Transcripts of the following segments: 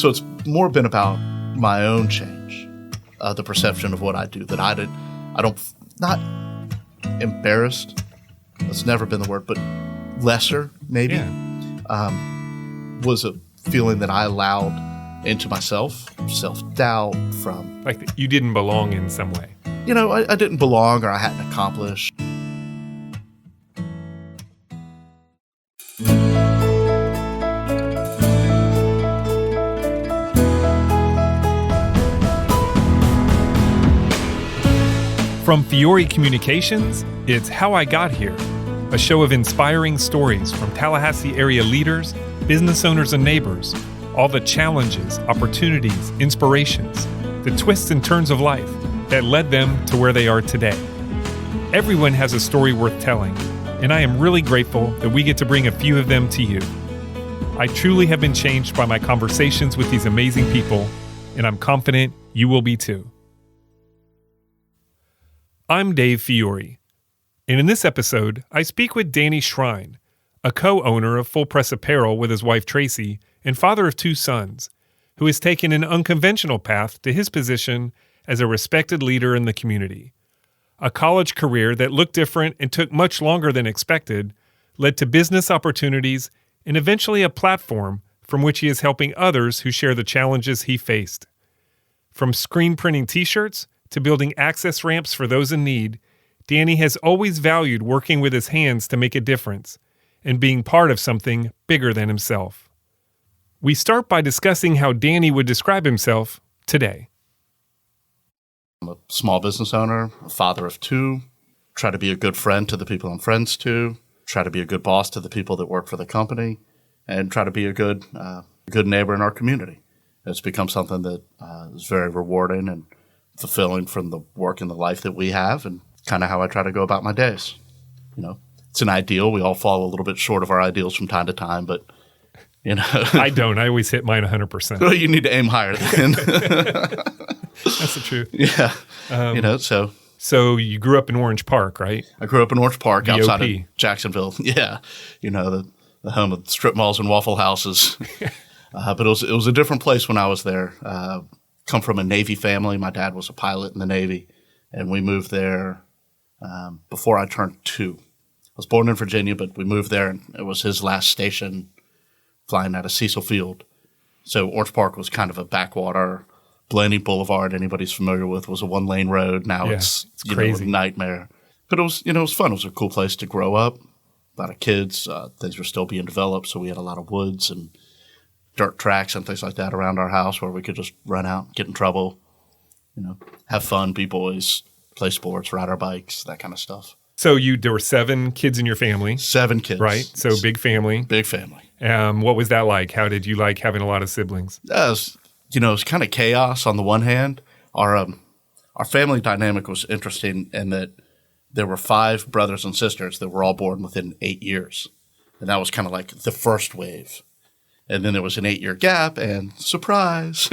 So it's more been about my own change, the perception of what I do, that not embarrassed, that's never been the word, but lesser, maybe, was a feeling that I allowed into myself, self-doubt from... Like you didn't belong in some way. I didn't belong or I hadn't accomplished. From Fiore Communications, it's How I Got Here, a show of inspiring stories from Tallahassee area leaders, business owners, and neighbors, all the challenges, opportunities, inspirations, the twists and turns of life that led them to where they are today. Everyone has a story worth telling, and I am really grateful that we get to bring a few of them to you. I truly have been changed by my conversations with these amazing people, and I'm confident you will be too. I'm Dave Fiore, and in this episode, I speak with Danny Shrine, a co-owner of Press Apparel with his wife Tracey and father of 2 sons, who has taken an unconventional path to his position as a respected leader in the community. A college career that looked different and took much longer than expected led to business opportunities and eventually a platform from which he is helping others who share the challenges he faced. From screen printing t-shirts to building access ramps for those in need, Danny has always valued working with his hands to make a difference and being part of something bigger than himself. We start by discussing how Danny would describe himself today. I'm a small business owner, a father of 2, try to be a good friend to the people I'm friends to, try to be a good boss to the people that work for the company, and try to be a good neighbor in our community. It's become something that is very rewarding and fulfilling from the work and the life that we have, and kind of how I try to go about my days. It's an ideal. We all fall a little bit short of our ideals from time to time, but I don't. I always hit mine 100%. Well, you need to aim higher then. That's the truth. Yeah. So you grew up in Orange Park, right? I grew up in Orange Park, VOP. outside of Jacksonville. Yeah. The home of strip malls and Waffle Houses. But it was a different place when I was there. Come from a Navy family. My dad was a pilot in the Navy, and we moved there before I turned 2. I was born in Virginia, but we moved there, and it was his last station flying out of Cecil Field. So Orange Park was kind of a backwater. Blanding Boulevard, anybody's familiar with, was a 1-lane road. Now it's crazy. A nightmare. But it was fun. It was a cool place to grow up. A lot of kids. Things were still being developed, so we had a lot of woods and dirt tracks and things like that around our house where we could just run out, get in trouble, have fun, be boys, play sports, ride our bikes, that kind of stuff. So there were 7 kids in your family. 7 kids. Right? So big family. Big family. What was that like? How did you like having a lot of siblings? It was kind of chaos on the one hand. Our family dynamic was interesting in that there were 5 brothers and sisters that were all born within 8 years. And that was kind of like the first wave. And then there was an 8-year gap, and surprise,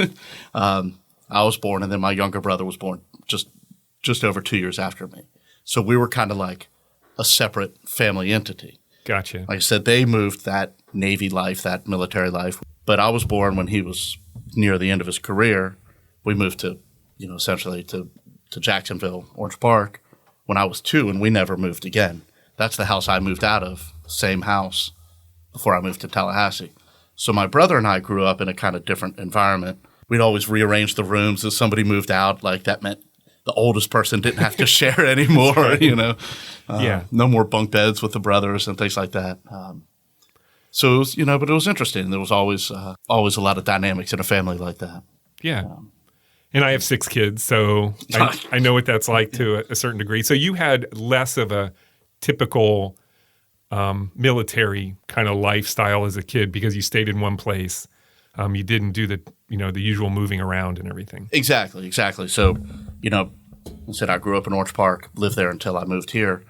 I was born, and then my younger brother was born just over 2 years after me. So we were kind of like a separate family entity. Gotcha. Like I said, they moved that Navy life, that military life. But I was born when he was near the end of his career. We moved to, essentially to Jacksonville, Orange Park, when I was 2, and we never moved again. That's the house I moved out of, the same house, before I moved to Tallahassee. So my brother and I grew up in a kind of different environment. We'd always rearrange the rooms. If somebody moved out, like that meant the oldest person didn't have to share anymore, No more bunk beds with the brothers and things like that. So it was, but it was interesting. There was always a lot of dynamics in a family like that. Yeah. And I have 6 kids, so I know what that's like to a certain degree. So you had less of a typical military kind of lifestyle as a kid because you stayed in one place. You didn't do the usual moving around and everything. Exactly. So, I said I grew up in Orange Park, lived there until I moved here.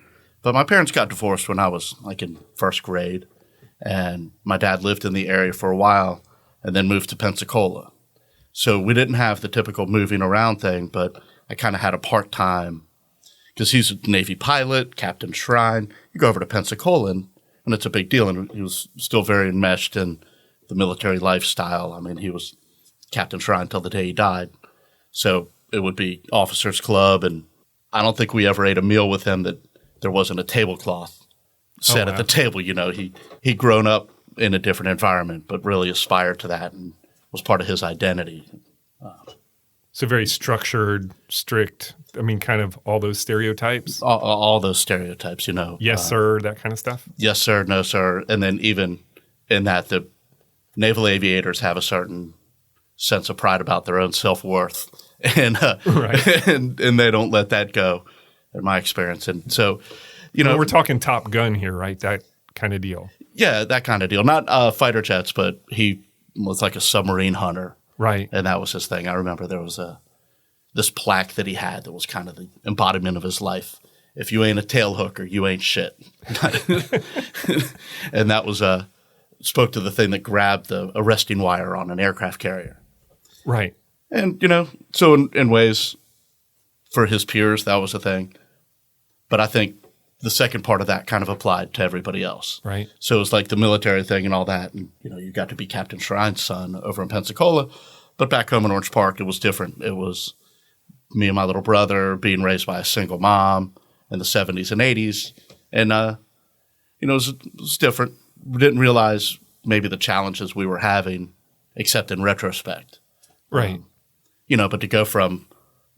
But my parents got divorced when I was like in first grade, and my dad lived in the area for a while and then moved to Pensacola. So we didn't have the typical moving around thing, but I kind of had a part-time, because he's a Navy pilot, Captain Shrine. You go over to Pensacola, and it's a big deal. And he was still very enmeshed in the military lifestyle. I mean, he was Captain Shrine till the day he died. So it would be Officers Club, and I don't think we ever ate a meal with him that there wasn't a tablecloth set at the table. You know, he'd grown up in a different environment, but really aspired to that and was part of his identity. So very structured, strict. I mean, kind of all those stereotypes. All those stereotypes, you know. Yes, sir, that kind of stuff. Yes, sir, no, sir. And then even in that, the naval aviators have a certain sense of pride about their own self-worth. And, Right. and they don't let that go, in my experience. And so, you know. We're talking Top Gun here, right? That kind of deal. Yeah, that kind of deal. Not fighter jets, but he was like a submarine hunter. Right. And that was his thing. I remember there was this plaque that he had that was kind of the embodiment of his life. If you ain't a tail hooker, you ain't shit. And that was spoke to the thing that grabbed the arresting wire on an aircraft carrier. Right. And, you know, so in ways, for his peers, that was a thing. But I think the second part of that kind of applied to everybody else. Right. So it was like the military thing and all that. And, you know, you got to be Captain Shrine's son over in Pensacola. But back home in Orange Park, it was different. It was me and my little brother being raised by a single mom in the 70s and 80s. And, you know, it was different. We didn't realize maybe the challenges we were having, except in retrospect. Right. You know, but to go from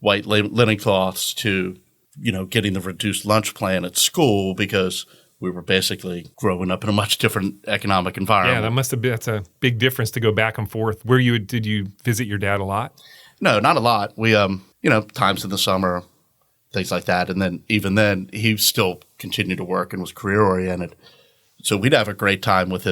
white linen cloths to, you know, getting the reduced lunch plan at school because we were basically growing up in a much different economic environment. Yeah, that must have been, that's a big difference to go back and forth. Did you visit your dad a lot? No, not a lot. We, you know, times in the summer, things like that. And then even then, he still continued to work and was career oriented. So we'd have a great time with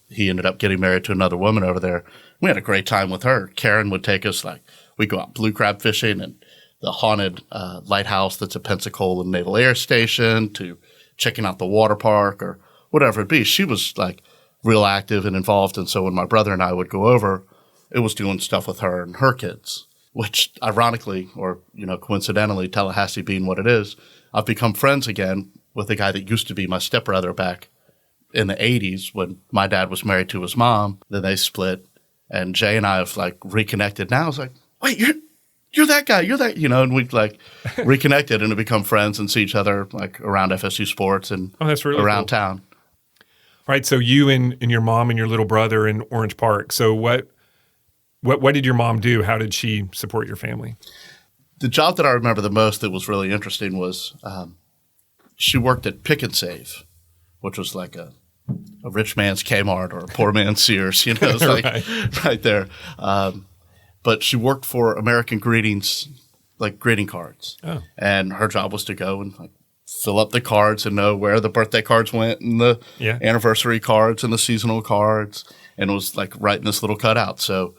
he ended up getting married to another woman over there. We had a great time with her. Karen would take us, like, we'd go out blue crab fishing and the haunted lighthouse that's at Pensacola Naval Air Station, to checking out the water park or whatever it be. She was, like, real active and involved. And so when my brother and I would go over, it was doing stuff with her and her kids, which ironically, or, you know, coincidentally, Tallahassee being what it is, I've become friends again with a guy that used to be my stepbrother back in the 80s when my dad was married to his mom. Then they split. And Jay and I have, like, reconnected now. It's like, wait, you're that guy. You're that, you know, and we, like, reconnected and have become friends and see each other, like, around FSU sports and that's really around cool. town. Right. So you and your mom and your little brother in Orange Park. So what did your mom do? How did she support your family? The job that I remember the most that was really interesting was she worked at Pick and Save, which was like a rich man's Kmart or a poor man's Sears, you know, it's like right there. But she worked for American Greetings, like greeting cards. Oh. And her job was to go and, like, fill up the cards and know where the birthday cards went and the anniversary cards and the seasonal cards. And it was like writing this little cutout. So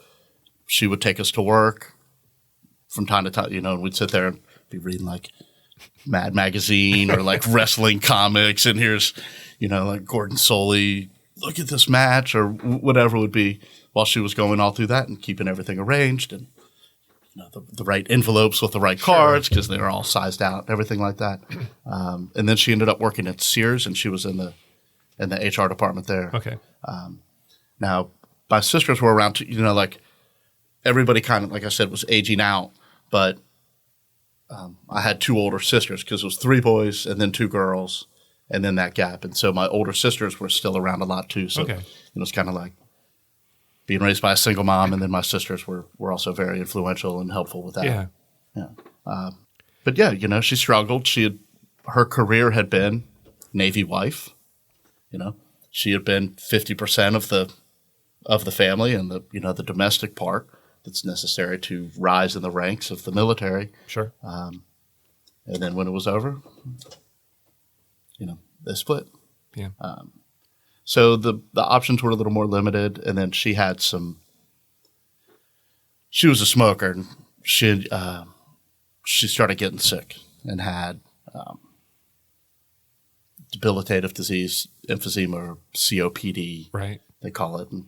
she would take us to work from time to time, you know, and we'd sit there and be reading, like, Mad Magazine or, like, wrestling comics. And here's, you know, like, Gordon Soley, look at this match or whatever it would be, while she was going all through that and keeping everything arranged and, you know, the right envelopes with the right cards because they were all sized out and everything like that. And then she ended up working at Sears and she was in the HR department there. Okay. Now, my sisters were around, you know, like, everybody kind of, like I said, was aging out, but I had two older sisters because it was 3 boys and then 2 girls and then that gap. And so my older sisters were still around a lot too. So it was kind of like being raised by a single mom, and then my sisters were also very influential and helpful with that. Yeah. But yeah, you know, she struggled. Her career had been Navy wife. You know, she had been 50% of the family and the, you know, the domestic part that's necessary to rise in the ranks of the military. Sure. And then when it was over, you know, they split. Yeah. So the options were a little more limited, and then she was a smoker, and she started getting sick and had debilitative disease, emphysema, or COPD, right? They call it, and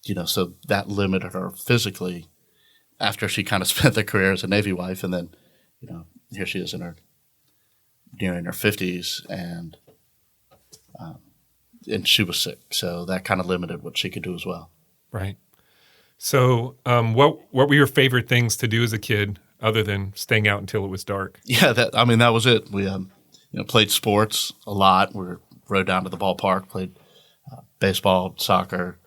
you know, so that limited her physically after she kind of spent the career as a Navy wife, and then, you know, here she is nearing her 50s, and she was sick, so that kind of limited what she could do as well. Right. So, what were your favorite things to do as a kid, other than staying out until it was dark? Yeah, that was it. We played sports a lot. We rode down to the ballpark, played baseball, soccer.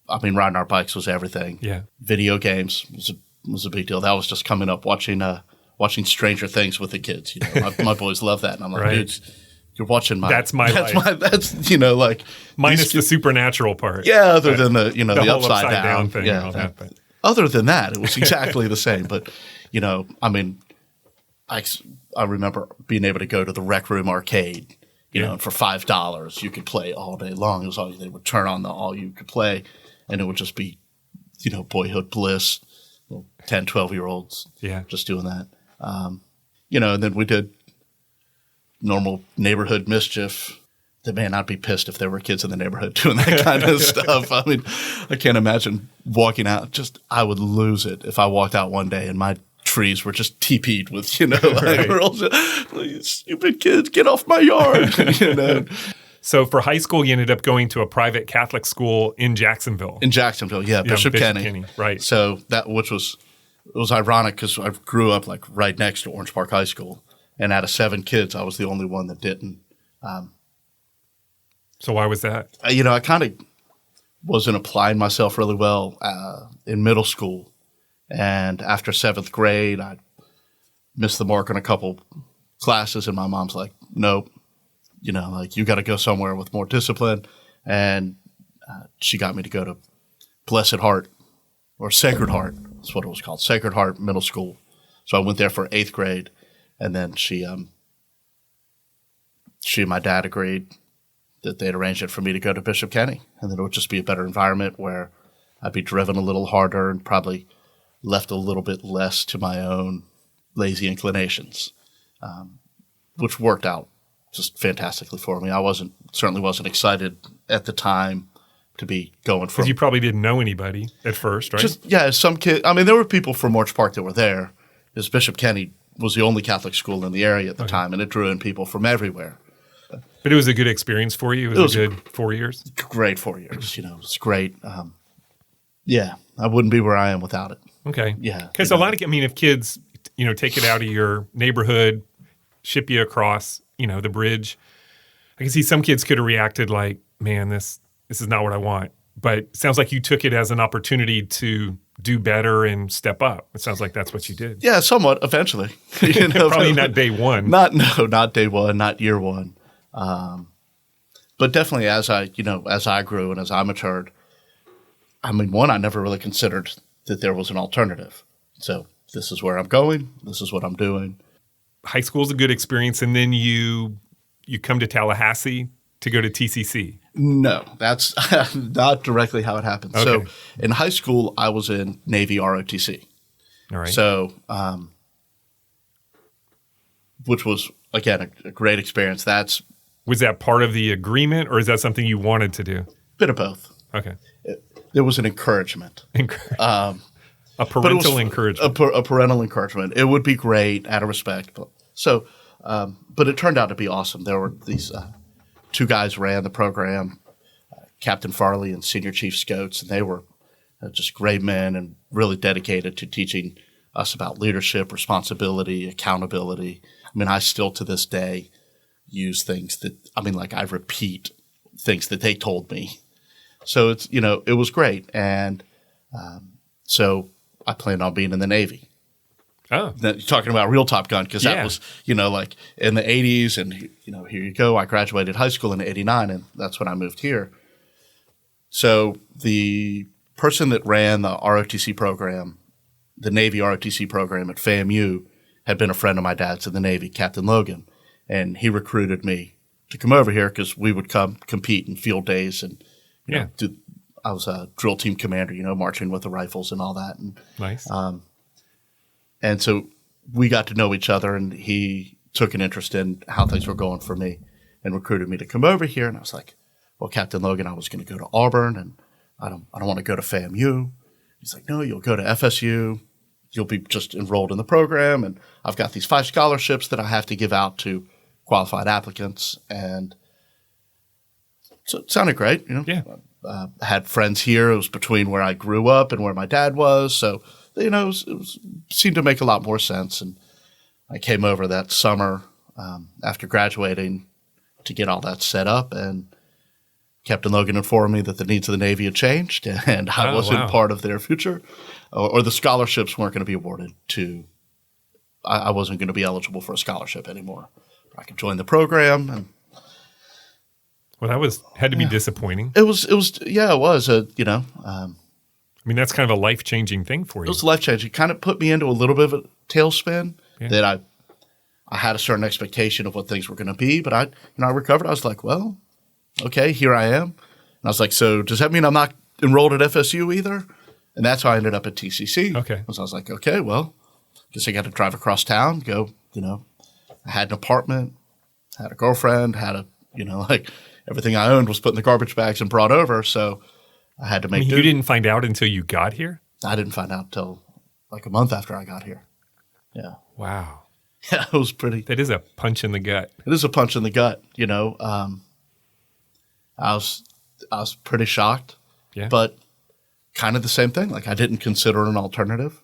I mean, riding our bikes was everything. Yeah. Video games was a big deal. That was just coming up watching Stranger Things with the kids. My boys love that, and I'm like, Right. dude, you're watching my. That's my life. That's like Minus the supernatural part. Yeah, other than the the whole upside down thing. Yeah, and all that, but. Other than that, it was exactly the same. But I mean, I remember being able to go to the Rec Room arcade. And for $5 you could play all day long. It was all they would turn on the all you could play, and it would just be, boyhood bliss. 10, 12-year-olds, just doing that. And then we did normal neighborhood mischief. The man, I'd be pissed if there were kids in the neighborhood doing that kind of stuff. I mean, I can't imagine walking out. I would lose it if I walked out one day and my trees were just teepeed with, Right. we're all just, stupid kids, get off my yard. So for high school, you ended up going to a private Catholic school in Jacksonville. In Jacksonville, Bishop Kenny. Right. So it was ironic because I grew up like right next to Orange Park High School, and out of 7 kids, I was the only one that didn't. So why was that? I kind of wasn't applying myself really well in middle school, and after 7th grade, I missed the mark on a couple classes, and my mom's like, nope. You got to go somewhere with more discipline. And she got me to go to Blessed Heart, or Sacred Heart. That's what it was called, Sacred Heart Middle School. So I went there for 8th grade. And then she and my dad agreed that they'd arrange it for me to go to Bishop Kenny. And then it would just be a better environment where I'd be driven a little harder and probably left a little bit less to my own lazy inclinations, which worked out just fantastically for me. I certainly wasn't excited at the time to be going from. Because you probably didn't know anybody at first, right? Some kid. I mean, there were people from Orange Park that were there, because Bishop Kenny was the only Catholic school in the area at the time, and it drew in people from everywhere. But it was a good experience for you. It was a good 4 years. Great 4 years. It was great. I wouldn't be where I am without it. Okay. Yeah. Because if kids, take it out of your neighborhood, ship you across, the bridge, I can see some kids could have reacted like, man, this is not what I want. But it sounds like you took it as an opportunity to do better and step up. It sounds like that's what you did. Yeah, somewhat, eventually. Probably not day one. Not day one, not year one. But definitely as I grew and as I matured, I never really considered that there was an alternative. So this is where I'm going. This is what I'm doing. High school is a good experience, and then you come to Tallahassee to go to TCC. No, that's not directly how it happened. Okay. So in high school, I was in Navy ROTC. All right. So, which was, again, a great experience. Was that part of the agreement, or is that something you wanted to do? Bit of both. Okay. There was an encouragement. A parental encouragement. A parental encouragement. It would be great out of respect. So, but it turned out to be awesome. There were these 2 guys ran the program, Captain Farley and Senior Chief Scotes, and they were just great men and really dedicated to teaching us about leadership, responsibility, accountability. I mean, I still to this day use things that, I repeat things that they told me. So it's, it was great. And so I planned on being in the Navy. Oh. You're talking about real Top Gun, because that was, like in the 80s. And, here you go. I graduated high school in 89, and that's when I moved here. So the person that ran the ROTC program, the Navy ROTC program at FAMU, had been a friend of my dad's in the Navy, Captain Logan. And he recruited me to come over here because we would come compete in field days. And, I was a drill team commander, marching with the rifles and all that. And, nice. And so we got to know each other, and he took an interest in how things were going for me and recruited me to come over here. And I was like, well, Captain Logan, I was going to go to Auburn, and I don't want to go to FAMU. He's like, no, you'll go to FSU. You'll be just enrolled in the program. And I've got these 5 scholarships that I have to give out to qualified applicants. And So it sounded great, Yeah. I had friends here. It was between where I grew up and where my dad was. So, it seemed to make a lot more sense. And I came over that summer after graduating to get all that set up. And Captain Logan informed me that the needs of the Navy had changed and I wasn't part of their future, or the scholarships weren't going to be awarded to. I wasn't going to be eligible for a scholarship anymore. I could join the program. And Well, that had to be disappointing. It was. It was. I mean, that's kind of a life-changing thing for you. It was life-changing. It kind of put me into a little bit of a tailspin that I had a certain expectation of what things were going to be, but I recovered. I was like, well, okay, here I am. And I was like, so does that mean I'm not enrolled at FSU either? And that's how I ended up at TCC. Okay. So I was like, okay, well, guess I got to drive across town, go, I had an apartment, had a girlfriend, had everything I owned was put in the garbage bags and brought over. So I had to make do. You didn't find out until you got here? I didn't find out till like a month after I got here. Yeah. Wow. Yeah, it was pretty. That is a punch in the gut. It is a punch in the gut, I was pretty shocked. Yeah. But kind of the same thing. Like I didn't consider an alternative.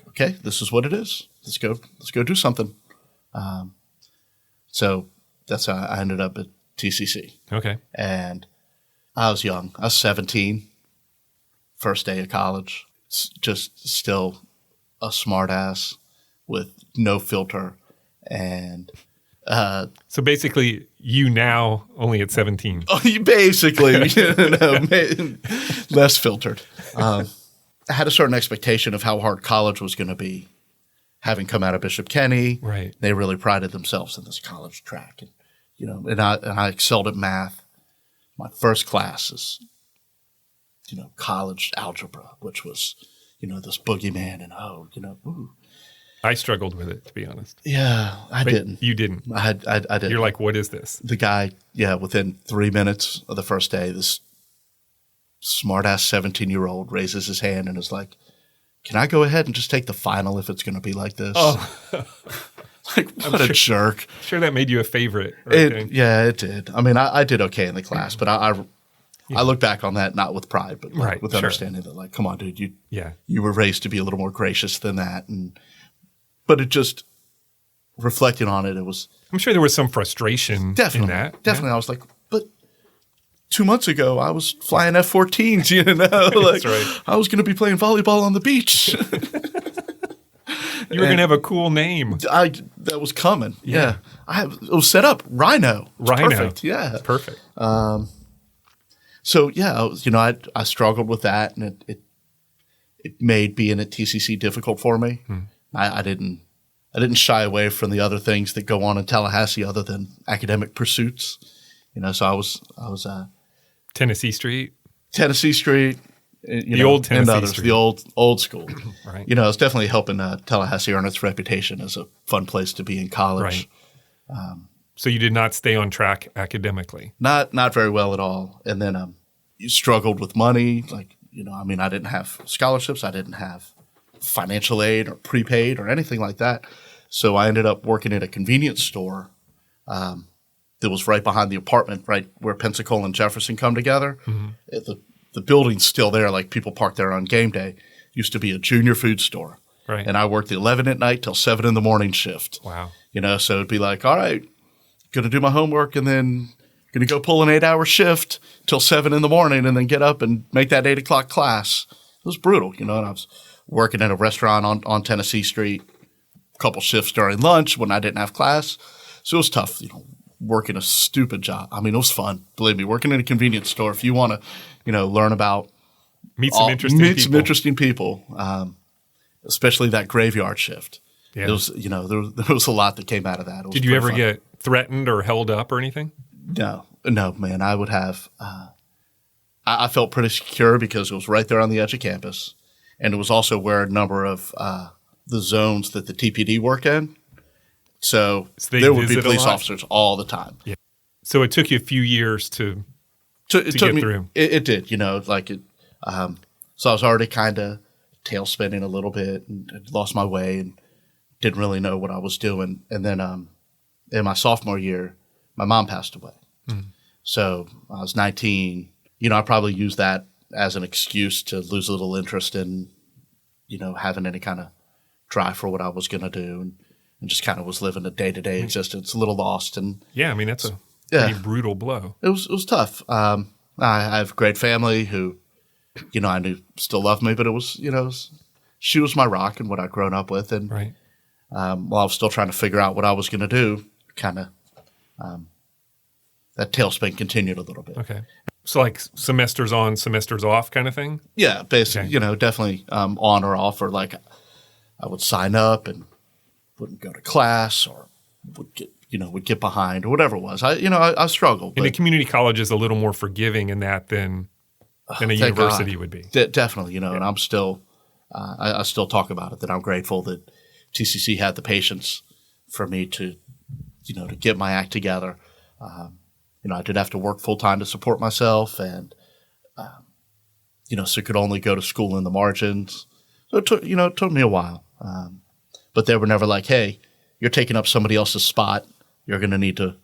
Okay, this is what it is. Let's go do something. So that's how I ended up at TCC. Okay. And I was young. I was 17, first day of college. Just still a smart ass with no filter. And so basically, you now only at 17. Oh, you basically, less filtered. I had a certain expectation of how hard college was going to be. Having come out of Bishop Kenny, right? They really prided themselves in this college track, and I excelled at math. My first class is, college algebra, which was, this boogeyman, and ooh. I struggled with it, to be honest. Yeah, I didn't. You didn't. I didn't. You're like, what is this? The guy, within 3 minutes of the first day, this smart-ass 17-year-old raises his hand and is like, can I go ahead and just take the final if it's going to be like this? Oh. Like, what a jerk. I'm sure that made you a favorite. Right? Yeah, it did. I mean, I did okay in the class, but I look back on that not with pride, but with understanding that, like, come on, dude, you were raised to be a little more gracious than that. But it just, reflecting on it, it was... I'm sure there was some frustration in that. Definitely. Yeah. I was like, but 2 months ago, I was flying F-14s, That's right. I was going to be playing volleyball on the beach. You were going to have a cool name. That was coming. Yeah. It was set up. Rhino. Perfect. Yeah. It's perfect. So, yeah, I struggled with that, and it made being at TCC difficult for me. I didn't shy away from the other things that go on in Tallahassee other than academic pursuits. So I was Tennessee Street. The old Tennessee and others, Street. the old school. Right. It's definitely helping Tallahassee earn its reputation as a fun place to be in college. Right. So you did not stay on track academically? Not very well at all. And then you struggled with money. Like, I didn't have scholarships. I didn't have financial aid or prepaid or anything like that. So I ended up working at a convenience store that was right behind the apartment, right where Pensacola and Jefferson come together. Mm-hmm. The building's still there, like people park there on game day. Used to be a junior food store. Right. And I worked the 11 at night till 7 in the morning shift. Wow. So it'd be like, all right, going to do my homework and then going to go pull an 8-hour shift till 7 in the morning and then get up and make that 8 o'clock class. It was brutal, and I was working at a restaurant on Tennessee Street, a couple shifts during lunch when I didn't have class. So it was tough, working a stupid job. I mean, it was fun. Believe me, working in a convenience store, if you want to, learn about meet some interesting people, especially that graveyard shift. Yeah. It was, there was a lot that came out of that. Did you ever get threatened or held up or anything? No, man. I would have. I felt pretty secure because it was right there on the edge of campus, and it was also where a number of the zones that the TPD work in. So there would be police officers all the time. Yeah. So it took you a few years to get through. It did, so I was already kind of tail spinning a little bit and had lost my way and didn't really know what I was doing. And then in my sophomore year, my mom passed away. Mm. So I was 19. I probably used that as an excuse to lose a little interest in, having any kind of drive for what I was going to do, and just kind of was living a day-to-day existence, a little lost. And yeah, I mean, that's a pretty brutal blow. It was tough. I have a great family who, I knew still loved me, but it was, she was my rock and what I'd grown up with. And right. While I was still trying to figure out what I was going to do, kind of that tailspin continued a little bit. Okay. So like semesters on, semesters off kind of thing? Yeah, basically, Okay. Definitely on or off, or like I would sign up and wouldn't go to class, or would get behind, or whatever it was. I struggled. And a community college is a little more forgiving in that than a university would be. Definitely, and I'm still, I still talk about it, that I'm grateful that TCC had the patience for me to get my act together. I did have to work full time to support myself, and so could only go to school in the margins. So it took me a while, but they were never like, "Hey, you're taking up somebody else's spot. You're going to need to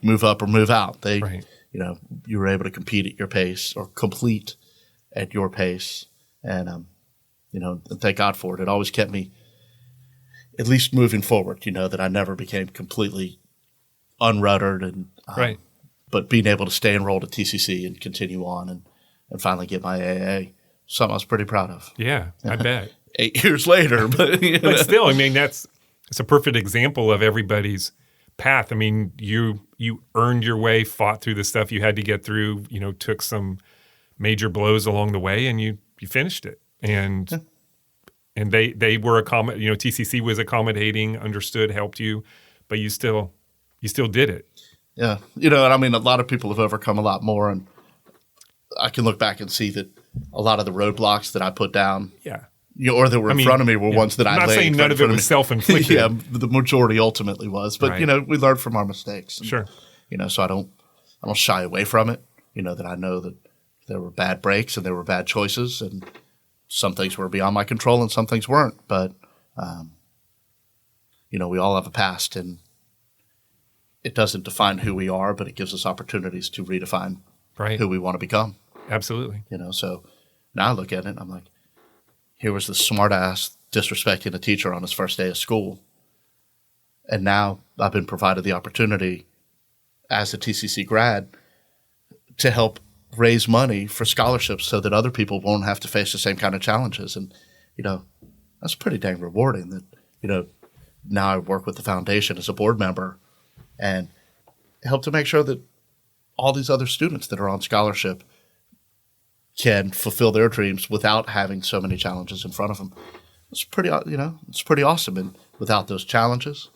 move up or move out." They, Right. You were able to compete at your pace, or complete at your pace, and thank God for it. It always kept me at least moving forward. That I never became completely unruddered, and Right. But being able to stay enrolled at TCC and continue on and finally get my AA, something I was pretty proud of. Yeah, I bet. 8 years later, but But still, I mean, it's a perfect example of everybody's path. I mean, you earned your way, fought through the stuff you had to get through, took some major blows along the way, and you finished it. And they were TCC was accommodating, understood, helped you, but you still did it. Yeah. And I mean, a lot of people have overcome a lot more, and I can look back and see that a lot of the roadblocks that I put down, Yeah. or that were in front of me, were ones that I laid. I'm not saying none of it was self-inflicted. Yeah, the majority ultimately was, but Right. we learned from our mistakes. And, Sure. So I don't shy away from it. That I know that there were bad breaks and there were bad choices, and some things were beyond my control and some things weren't. But we all have a past, and it doesn't define who we are, but it gives us opportunities to redefine Right. who we want to become. Absolutely. So now I look at it and I'm like, here was the smart ass disrespecting a teacher on his first day of school. And now I've been provided the opportunity as a TCC grad to help raise money for scholarships so that other people won't have to face the same kind of challenges. And, that's pretty dang rewarding that, now I work with the foundation as a board member and help to make sure that all these other students that are on scholarship can fulfill their dreams without having so many challenges in front of them. It's pretty awesome. And without those challenges,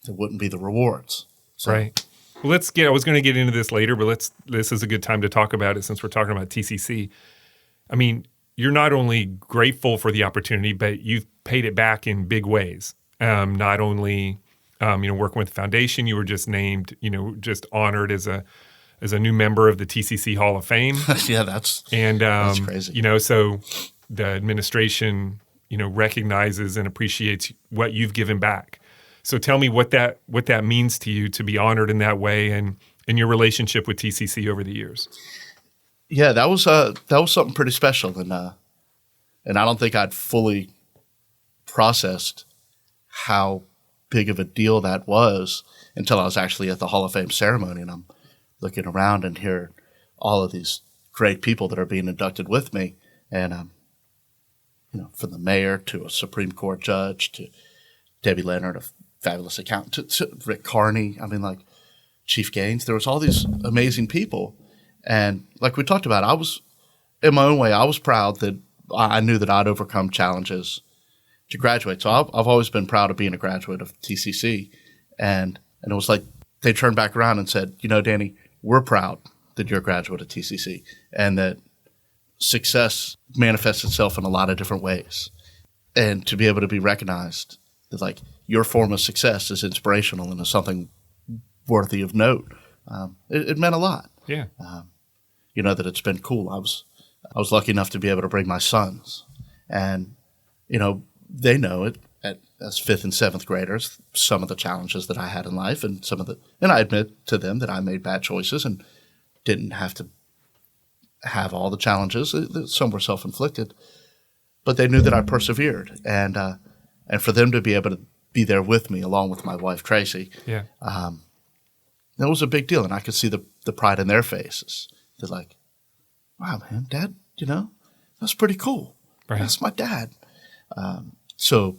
there wouldn't be the rewards. So, Right. Well, I was going to get into this later, but this is a good time to talk about it since we're talking about TCC. I mean, you're not only grateful for the opportunity, but you've paid it back in big ways. Not only, working with the foundation, you were just named, just honored as a new member of the TCC Hall of Fame. Yeah, that's crazy. So the administration, recognizes and appreciates what you've given back. So tell me what that means to you to be honored in that way, and in your relationship with TCC over the years. Yeah, that was something pretty special, and I don't think I'd fully processed how big of a deal that was until I was actually at the Hall of Fame ceremony, and I'm looking around and hear all of these great people that are being inducted with me, and from the mayor to a Supreme Court judge to Debbie Leonard, a fabulous accountant, to Rick Carney. I mean, like Chief Gaines. There was all these amazing people, and like we talked about, I was in my own way. I was proud that I knew that I'd overcome challenges to graduate. So I've always been proud of being a graduate of TCC, and it was like they turned back around and said, Danny, we're proud that you're a graduate of TCC, and that success manifests itself in a lot of different ways. And to be able to be recognized that like your form of success is inspirational and is something worthy of note, it meant a lot. Yeah. That it's been cool. I was lucky enough to be able to bring my sons, and they know it. as fifth and seventh graders, some of the challenges that I had in life, and and I admit to them that I made bad choices and didn't have to have all the challenges. Some were self-inflicted, but they knew that I persevered, and for them to be able to be there with me, along with my wife Tracey, Yeah. that was a big deal, and I could see the pride in their faces. They're like, "Wow, man, Dad, that's pretty cool. Right. That's my dad." So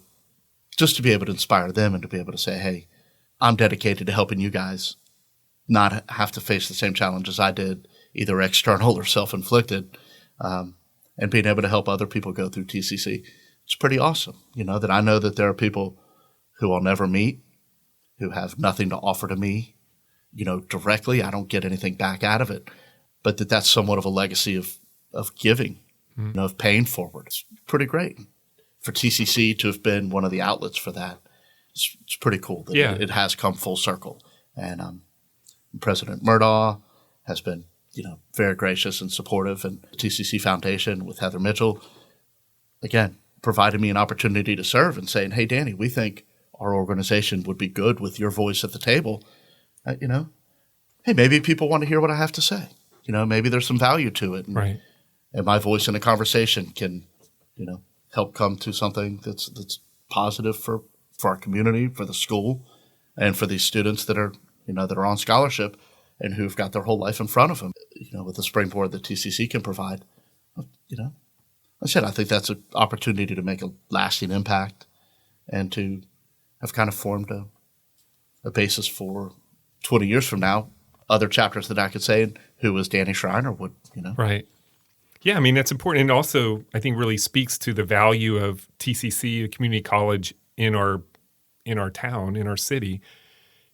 just to be able to inspire them and to be able to say, "Hey, I'm dedicated to helping you guys not have to face the same challenges I did, either external or self-inflicted," and being able to help other people go through TCC, it's pretty awesome. That I know that there are people who I'll never meet, who have nothing to offer to me, directly. I don't get anything back out of it, but that's somewhat of a legacy of giving, of paying forward. It's pretty great. For TCC to have been one of the outlets for that, it's pretty cool that it has come full circle. And President Murdaugh has been, very gracious and supportive, and the TCC Foundation with Heather Mitchell, again, provided me an opportunity to serve and saying, "Hey, Danny, we think our organization would be good with your voice at the table. Hey, maybe people want to hear what I have to say. Maybe there's some value to it. Right. And my voice in a conversation can, help come to something that's positive for our community, for the school, and for these students that are, that are on scholarship and who've got their whole life in front of them, with the springboard that TCC can provide. I said, I think that's an opportunity to make a lasting impact and to have kind of formed a basis for 20 years from now, other chapters that I could say, and who was Danny Schreiner would, Right. Yeah, I mean, that's important. And also, I think really speaks to the value of TCC, a community college in our town, in our city,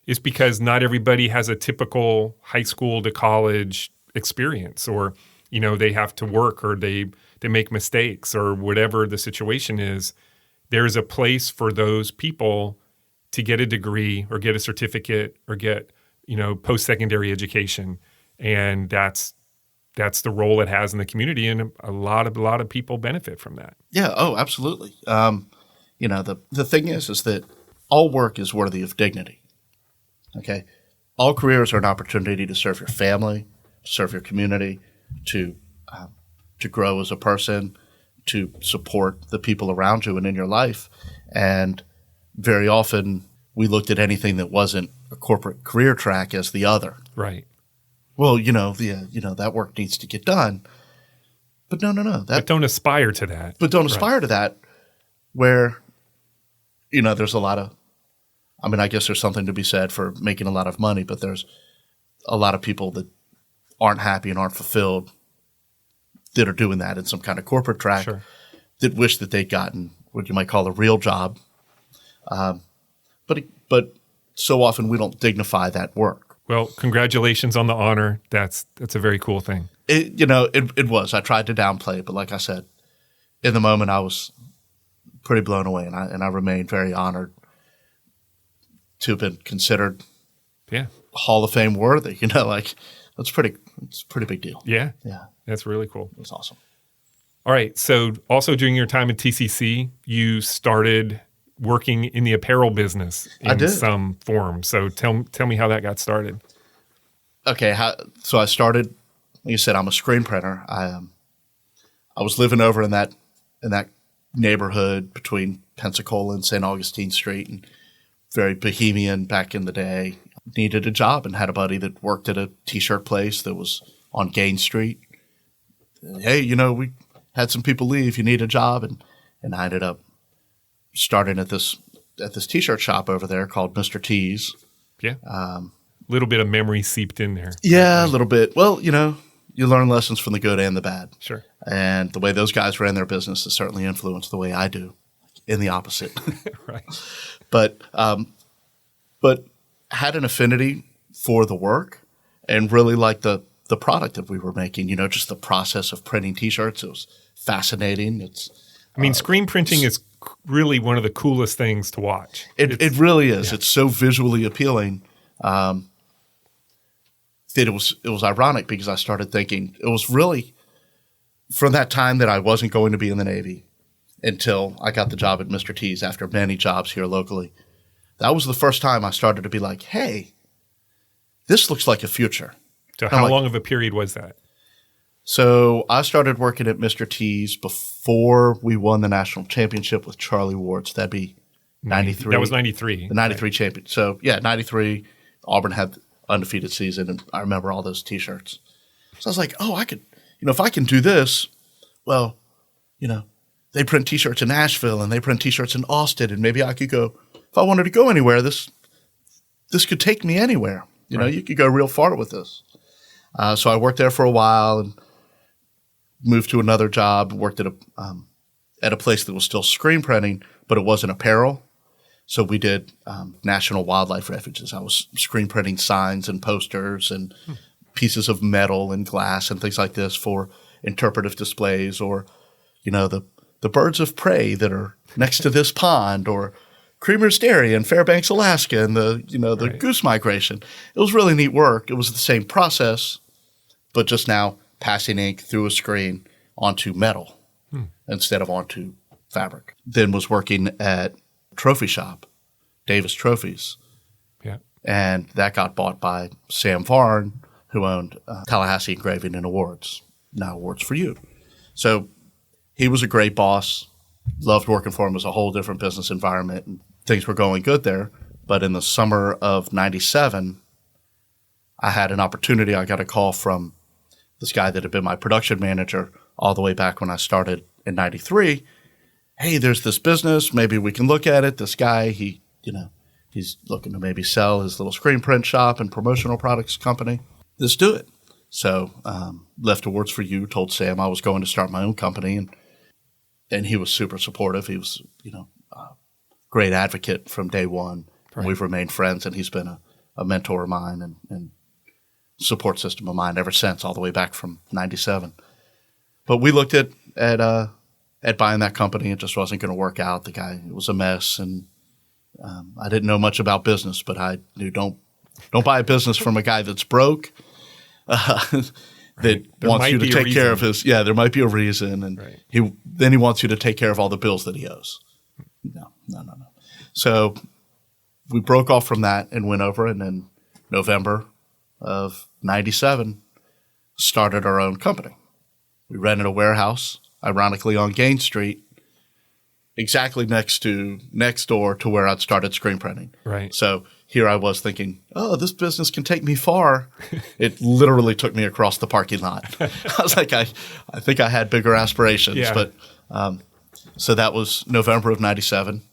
is because not everybody has a typical high school to college experience, or, they have to work, or they make mistakes, or whatever the situation is. There's a place for those people to get a degree or get a certificate or get, post-secondary education. And that's the role it has in the community, and a lot of people benefit from that. Yeah. Oh, absolutely. The thing is that all work is worthy of dignity. Okay. All careers are an opportunity to serve your family, to serve your community, to grow as a person, to support the people around you and in your life. And very often we looked at anything that wasn't a corporate career track as the other. Right. Well, that work needs to get done. But no. But don't aspire to that. But don't aspire to that, where, there's a lot of, I guess there's something to be said for making a lot of money, but there's a lot of people that aren't happy and aren't fulfilled that are doing that in some kind of corporate track. Sure. That wish that they'd gotten what you might call a real job. But so often we don't dignify that work. Well, congratulations on the honor. That's a very cool thing. It was. I tried to downplay it, but like I said, in the moment I was pretty blown away, and I remain very honored to have been considered Hall of Fame worthy. It's a pretty big deal. Yeah. Yeah. That's really cool. It's awesome. All right. So also during your time at TCC, you started working in the apparel business in some form. So tell me how that got started. Okay. So I started, like you said, I'm a screen printer. I was living over in that neighborhood between Pensacola and St. Augustine Street, and very bohemian back in the day. Needed a job and had a buddy that worked at a T-shirt place that was on Gain Street. Hey, we had some people leave. You need a job, and I ended up starting at this T-shirt shop over there called Mr. T's. Yeah. Little bit of memory seeped in there. Yeah, a little bit. Well, you learn lessons from the good and the bad. Sure. And the way those guys ran their business has certainly influenced the way I do, in the opposite. Right. But had an affinity for the work and really liked the product that we were making, just the process of printing T-shirts. It was fascinating. Screen printing is really one of the coolest things to watch. It really is. Yeah. It's so visually appealing that it was ironic, because I started thinking it was really from that time that I wasn't going to be in the Navy until I got the job at Mr. T's after many jobs here locally. That was the first time I started to be like, hey, this looks like a future. So how long of a period was that? So I started working at Mr. T's before we won the national championship with Charlie Ward's. That'd be 93. That was 93. The 93 champion. So, 93, Auburn had undefeated season, and I remember all those T-shirts. So I was like, oh, I could, if I can do this, well, they print T-shirts in Nashville and they print T-shirts in Austin, and maybe I could go, if I wanted to go anywhere, this could take me anywhere. Right. You could go real far with this. So I worked there for a while and moved to another job, worked at a place that was still screen printing, but it wasn't apparel. So we did national wildlife refuges. I was screen printing signs and posters and pieces of metal and glass and things like this for interpretive displays, or, the birds of prey that are next to this pond, or Creamer's Dairy in Fairbanks, Alaska, and the goose migration. It was really neat work. It was the same process, but just now passing ink through a screen onto metal instead of onto fabric. Then was working at trophy shop, Davis Trophies. Yeah. And that got bought by Sam Varn, who owned Tallahassee Engraving and Awards, now Awards for You. So he was a great boss. Loved working for him. It was a whole different business environment, and things were going good there. But in the summer of 97, I had an opportunity. I got a call from this guy that had been my production manager all the way back when I started in 93. Hey, there's this business. Maybe we can look at it. This guy, he's looking to maybe sell his little screen print shop and promotional products company. Let's do it. So left Awards for You, told Sam I was going to start my own company, and he was super supportive. He was, a great advocate from day one. Right. We've remained friends, and he's been a mentor of mine and support system of mine ever since, all the way back from 97. But we looked at buying that company. It just wasn't going to work out. The guy, it was a mess, and I didn't know much about business, but I knew don't buy a business from a guy that's broke. That wants you to take care of his. Yeah, there might be a reason, and he wants you to take care of all the bills that he owes. No. So we broke off from that and went over, and then November of 97 started our own company. We rented a warehouse, ironically on Gain Street, exactly next door to where I'd started screen printing. Right. So here I was thinking, oh, this business can take me far. It literally took me across the parking lot. I was like, I think I had bigger aspirations. Yeah. But so that was November of 97.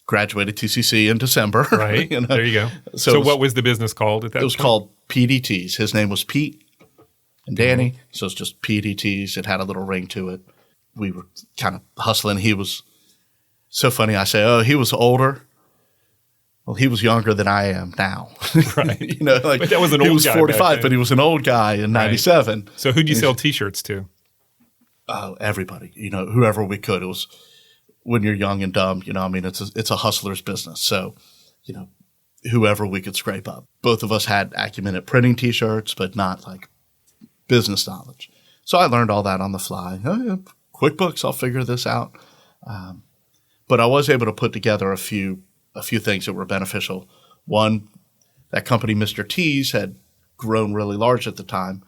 Graduated TCC in December. Right. There you go. So what was the business called at that point? It was called PDTs. His name was Pete and Danny. So it's just PDTs. It had a little ring to it. We were kind of hustling. He was so funny. I say, oh, he was older. Well, he was younger than I am now. Right. But that was an old guy. He was 45, but he was an old guy in 97. So who'd you sell T-shirts to? Everybody, whoever we could. It was when you're young and dumb, it's a hustler's business. So, whoever we could scrape up. Both of us had acumen at printing T-shirts, but not like business knowledge. So I learned all that on the fly. Oh, yeah, QuickBooks, I'll figure this out. But I was able to put together a few things that were beneficial. One, that company, Mr. T's, had grown really large at the time,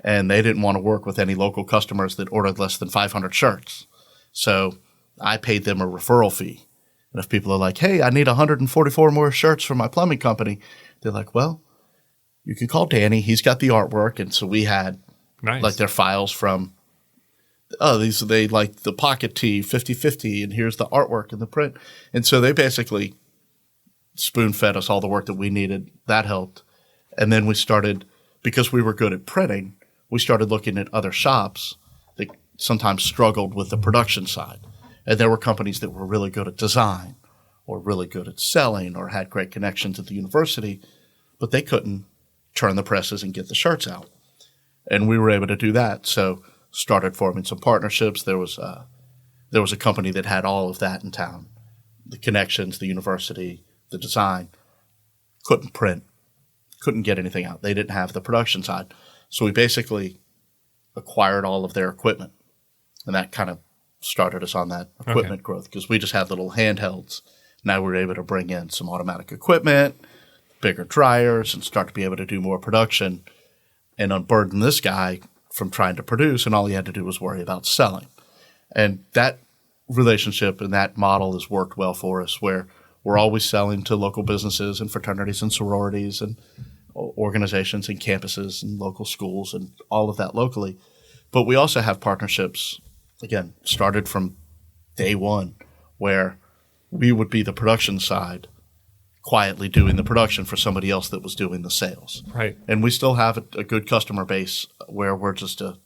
and they didn't want to work with any local customers that ordered less than 500 shirts. So I paid them a referral fee. And if people are like, hey, I need 144 more shirts for my plumbing company, they're like, well, you can call Danny. He's got the artwork. And so we had like their files from, they like the pocket tee 50/50, and here's the artwork and the print. And so they basically spoon-fed us all the work that we needed. That helped. And then we started, because we were good at printing, we started looking at other shops that sometimes struggled with the production side. And there were companies that were really good at design or really good at selling or had great connections at the university, but they couldn't turn the presses and get the shirts out. And we were able to do that. So started forming some partnerships. There was a company that had all of that in town. The connections, the university, the design. Couldn't print. Couldn't get anything out. They didn't have the production side. So we basically acquired all of their equipment. And that kind of started us on that equipment growth because we just had little handhelds. Now we're able to bring in some automatic equipment, bigger dryers, and start to be able to do more production and unburden this guy from trying to produce, and all he had to do was worry about selling. And that relationship and that model has worked well for us, where we're always selling to local businesses and fraternities and sororities and organizations and campuses and local schools and all of that locally. But we also have partnerships, again, started from day one, where we would be the production side, quietly doing the production for somebody else that was doing the sales. Right. And we still have a good customer base where we're just a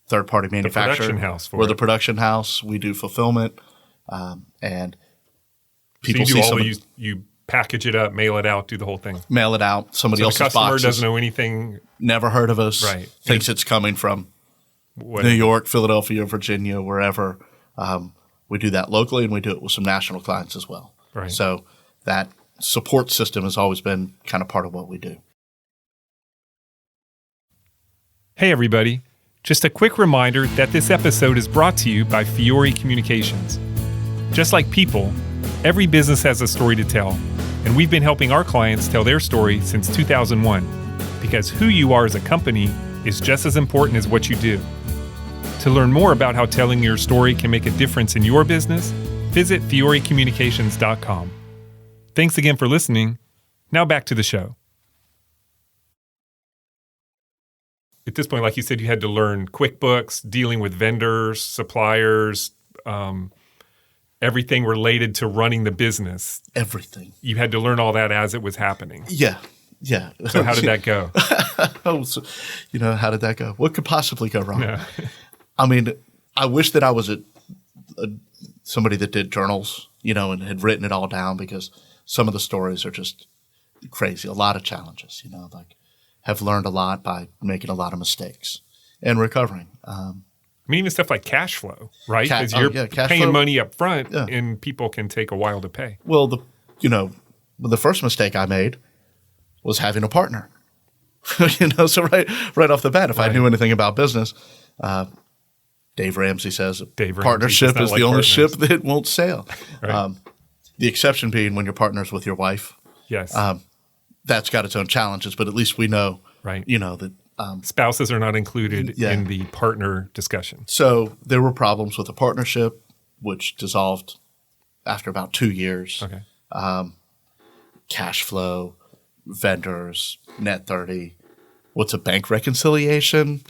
third-party manufacturer. The production house for We're it. the production house. We do fulfillment, and people so you do see all somebody you package it up, mail it out, do the whole thing. mail it out. Somebody So the else's customer boxes. doesn't know anything. Never heard of us. Right. Thinks it's coming from What, New York, Philadelphia, Virginia, wherever. We do that locally, and we do it with some national clients as well. Right. So that support system has always been kind of part of what we do. Hey, everybody. Just a quick reminder that this episode is brought to you by Fiore Communications. Just like people, every business has a story to tell, and we've been helping our clients tell their story since 2001, because who you are as a company is just as important as what you do. To learn more about how telling your story can make a difference in your business, visit fiorecommunications.com. Thanks again for listening. Now back to the show. At this point, like you said, you had to learn QuickBooks, dealing with vendors, suppliers, everything related to running the business. Everything. You had to learn all that as it was happening. Yeah. So how did that go? How did that go? What could possibly go wrong? Yeah. I mean, I wish that I was somebody that did journals, and had written it all down, because some of the stories are just crazy. A lot of challenges, have learned a lot by making a lot of mistakes and recovering. I mean, even stuff like cash flow, right? Because cash paying flow. money up front, Yeah. and people can take a while to pay. Well, the first mistake I made was having a partner. So right off the bat, if I knew anything about business, Dave Ramsey says partnership is the only ship that won't sail. Right. The exception being when your partner's with your wife. Yes. That's got its own challenges, but at least we know, Right. That. Spouses are not included Yeah. in the partner discussion. So there were problems with the partnership, which dissolved after about 2 years. Okay. Cash flow, vendors, net 30. What's a bank reconciliation?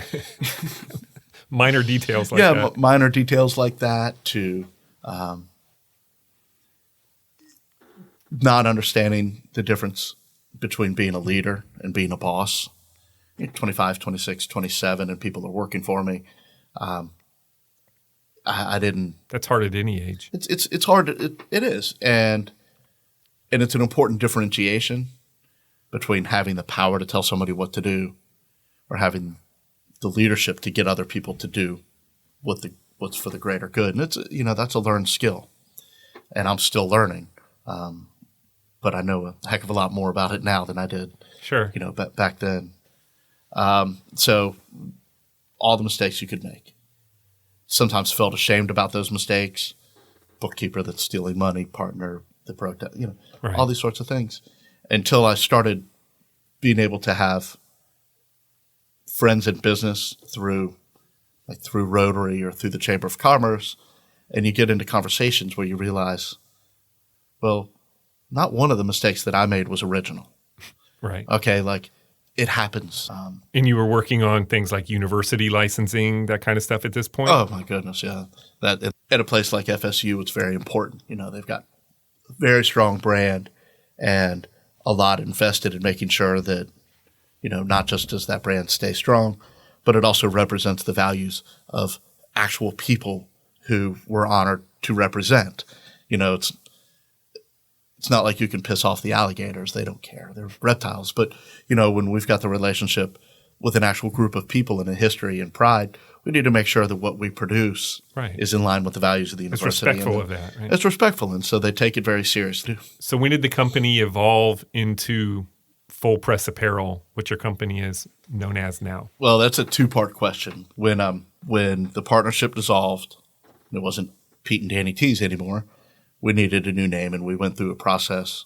Minor details like that. Minor details like that, to not understanding the difference between being a leader and being a boss. 25, 26, 27, and people are working for me. I didn't. That's hard at any age. It's hard. It is, and it's an important differentiation between having the power to tell somebody what to do, or having the leadership to get other people to do what's for the greater good. And it's that's a learned skill, and I'm still learning. But I know a heck of a lot more about it now than I did. Sure. Back then. So all the mistakes you could make. Sometimes felt ashamed about those mistakes. Bookkeeper that's stealing money, partner that broke down, Right. all these sorts of things. Until I started being able to have friends in business through Rotary or through the Chamber of Commerce, and you get into conversations where you realize, well, not one of the mistakes that I made was original. Right. Okay, it happens. And you were working on things like university licensing, that kind of stuff at this point? Oh my goodness, yeah. That at a place like FSU, it's very important. They've got a very strong brand and a lot invested in making sure that, not just does that brand stay strong, but it also represents the values of actual people who we're honored to represent. It's not like you can piss off the alligators. They don't care. They're reptiles. But, when we've got the relationship with an actual group of people and a history and pride, we need to make sure that what we produce is in line with the values of the It's university. respectful of that, right? It's respectful, and so they take it very seriously. So when did the company evolve into Full Press Apparel, which your company is known as now? Well, that's a two-part question. When the partnership dissolved, and it wasn't Pete and Danny T's anymore. We needed a new name, and we went through a process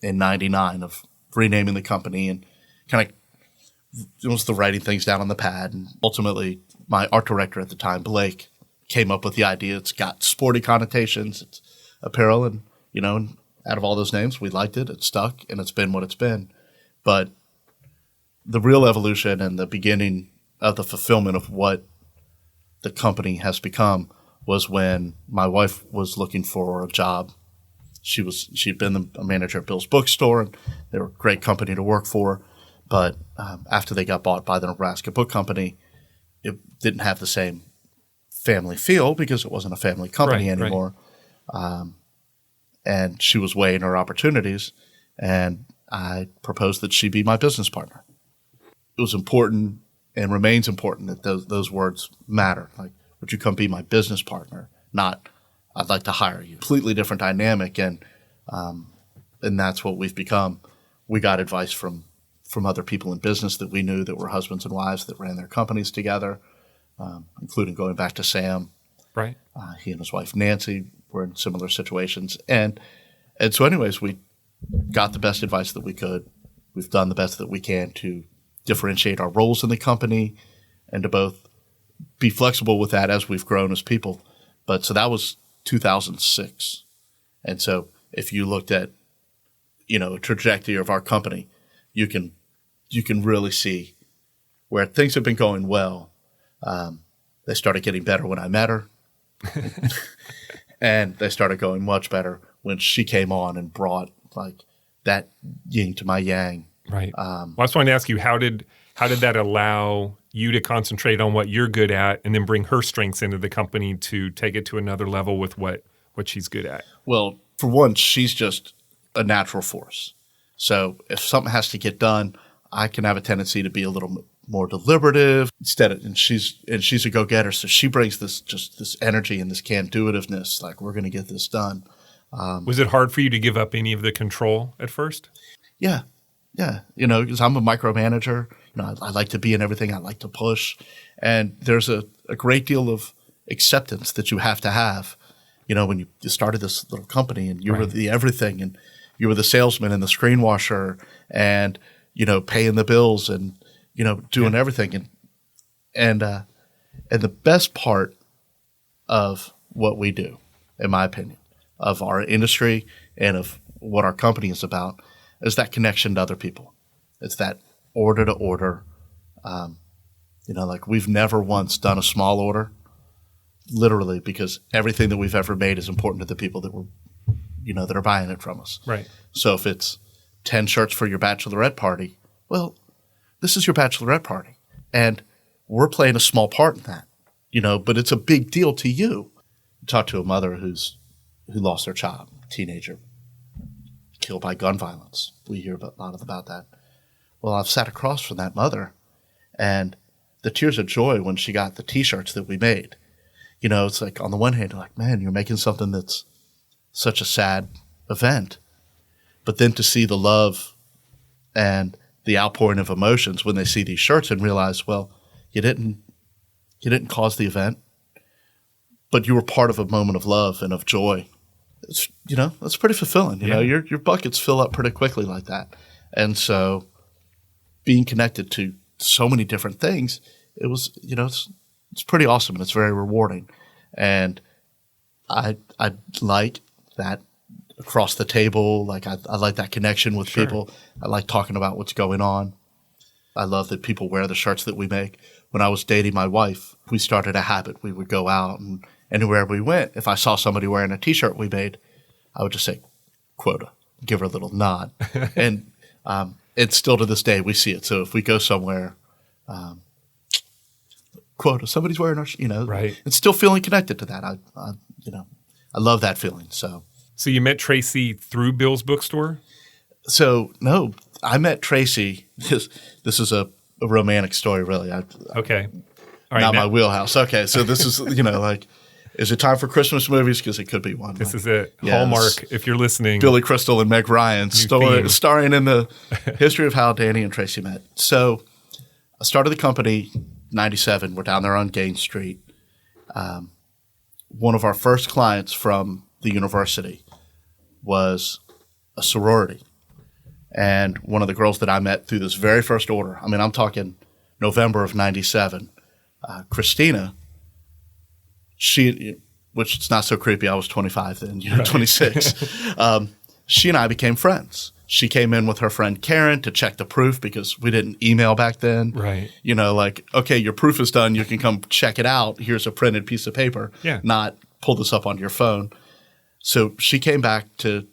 in '99 of renaming the company and kind of it was the writing things down on the pad. And ultimately, my art director at the time, Blake, came up with the idea. It's got sporty connotations. It's apparel, and and out of all those names, we liked it. It stuck, and it's been what it's been. But the real evolution and the beginning of the fulfillment of what the company has become was when my wife was looking for a job. She'd been a manager at Bill's Bookstore, and they were a great company to work for. But after they got bought by the Nebraska Book Company, it didn't have the same family feel because it wasn't a family company anymore. Right. And she was weighing her opportunities, and I proposed that she be my business partner. It was important and remains important that those words matter. Like, would you come be my business partner? Not, I'd like to hire you. Completely different dynamic, and that's what we've become. We got advice from other people in business that we knew that were husbands and wives that ran their companies together, including going back to Sam. Right. He and his wife Nancy were in similar situations, and so anyways, we got the best advice that we could. We've done the best that we can to differentiate our roles in the company and to both be flexible with that as we've grown as people. But so that was 2006. And so if you looked at, a trajectory of our company, you can really see where things have been going well. They started getting better when I met her. And they started going much better when she came on and brought like that yin to my yang. Right. Well, I was trying to ask you, how did that allow you to concentrate on what you're good at and then bring her strengths into the company to take it to another level with what she's good at? Well, for one, she's just a natural force. So if something has to get done, I can have a tendency to be a little more deliberative and she's a go-getter. So she brings this energy and this can-do-itiveness, like we're going to get this done. Was it hard for you to give up any of the control at first? Yeah. Yeah. Because I'm a micromanager. I like to be in everything. I like to push. And there's a great deal of acceptance that you have to have, when you started this little company and you were the everything, and you were the salesman and the screen washer and, paying the bills and, doing everything. And the best part of what we do, in my opinion, of our industry and of what our company is about, is that connection to other people. It's that order to order. Like we've never once done a small order, literally, because everything that we've ever made is important to the people that that are buying it from us. Right. So if it's 10 shirts for your bachelorette party, well, this is your bachelorette party. And we're playing a small part in that, but it's a big deal to you. Talk to a mother who lost their child, teenager, killed by gun violence. We hear a lot about that. Well, I've sat across from that mother, and the tears of joy when she got the T-shirts that we made. It's like on the one hand, you're like, man, you're making something that's such a sad event. But then to see the love and the outpouring of emotions when they see these shirts and realize, well, you didn't cause the event, but you were part of a moment of love and of joy. It's, that's pretty fulfilling. Your buckets fill up pretty quickly like that. And so being connected to so many different things, it was, it's pretty awesome and it's very rewarding. And I like that across the table. Like I like that connection with people. I like talking about what's going on. I love that people wear the shirts that we make. When I was dating my wife, we started a habit. We would go out and anywhere we went, if I saw somebody wearing a T-shirt we made, I would just say, quota, give her a little nod. And it's still to this day, we see it. So if we go somewhere, quota, somebody's wearing our, right. It's still feeling connected to that. I love that feeling. So you met Tracey through Bill's Bookstore? So no, I met Tracey. This is a romantic story, really. Okay. All right, not my wheelhouse. Okay, so this is, is it time for Christmas movies? Because it could be one. This is it. Yeah, Hallmark, if you're listening. Billy Crystal and Meg Ryan starring in the history of how Danny and Tracey met. So I started the company 97. We're down there on Gain Street. one of our first clients from the university was a sorority. And one of the girls that I met through this very first order, I mean, I'm talking November of 97, Christina, which it's not so creepy. I was 25 then, right. 26. She and I became friends. She came in with her friend Karen to check the proof because we didn't email back then. Right. Like, okay, your proof is done. You can come check it out. Here's a printed piece of paper. Yeah. Not pull this up on your phone. So she came back to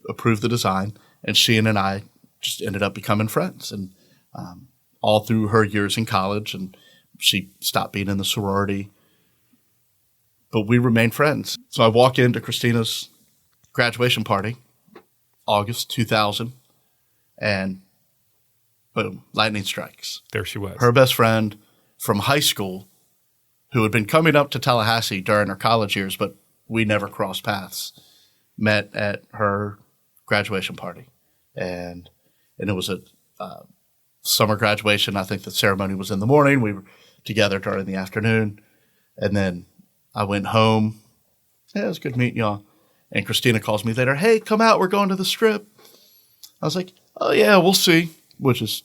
approve the design, and she and I just ended up becoming friends. And all through her years in college, and she stopped being in the sorority. But we remained friends. So I walk into Christina's graduation party, August 2000, and boom, lightning strikes. There she was. Her best friend from high school, who had been coming up to Tallahassee during her college years, but we never crossed paths, met at her graduation party. And it was a summer graduation. I think the ceremony was in the morning. We were together during the afternoon. And then I went home. Yeah, it was good meeting y'all. And Christina calls me later, hey, come out. We're going to the Strip. I was like, oh, yeah, we'll see. Which is,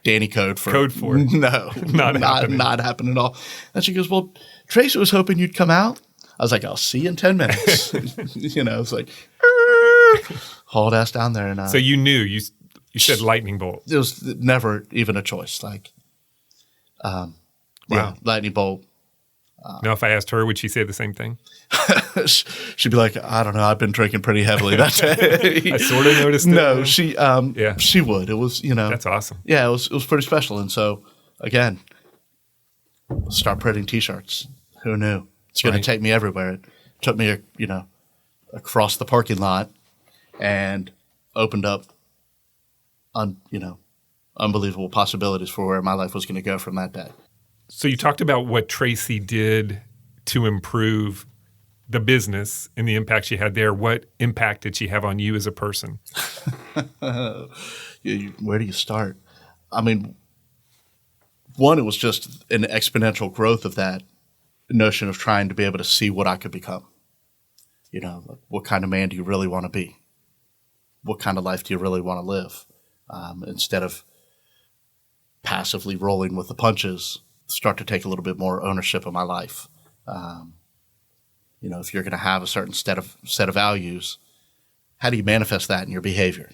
Danny code for it. No, not happening at all. And she goes, well, Tracey was hoping you'd come out. I was like, I'll see you in 10 minutes. It's like, hauled ass down there. And so you knew, you said lightning bolt. It was never even a choice. Like, wow. Yeah, lightning bolt. Now, if I asked her, would she say the same thing? She'd be like, I don't know. I've been drinking pretty heavily that day. I sort of noticed it. No, she would. It was, That's awesome. Yeah, it was pretty special. And so, again, start printing T-shirts. Who knew? It's going to take me everywhere. It took me, across the parking lot and opened up, unbelievable possibilities for where my life was going to go from that day. So you talked about what Tracey did to improve the business and the impact she had there. What impact did she have on you as a person? Where do you start? I mean, one, it was just an exponential growth of that notion of trying to be able to see what I could become. Like, what kind of man do you really want to be? What kind of life do you really want to live? Instead of passively rolling with the punches, start to take a little bit more ownership of my life. If you're going to have a certain set of values, how do you manifest that in your behavior?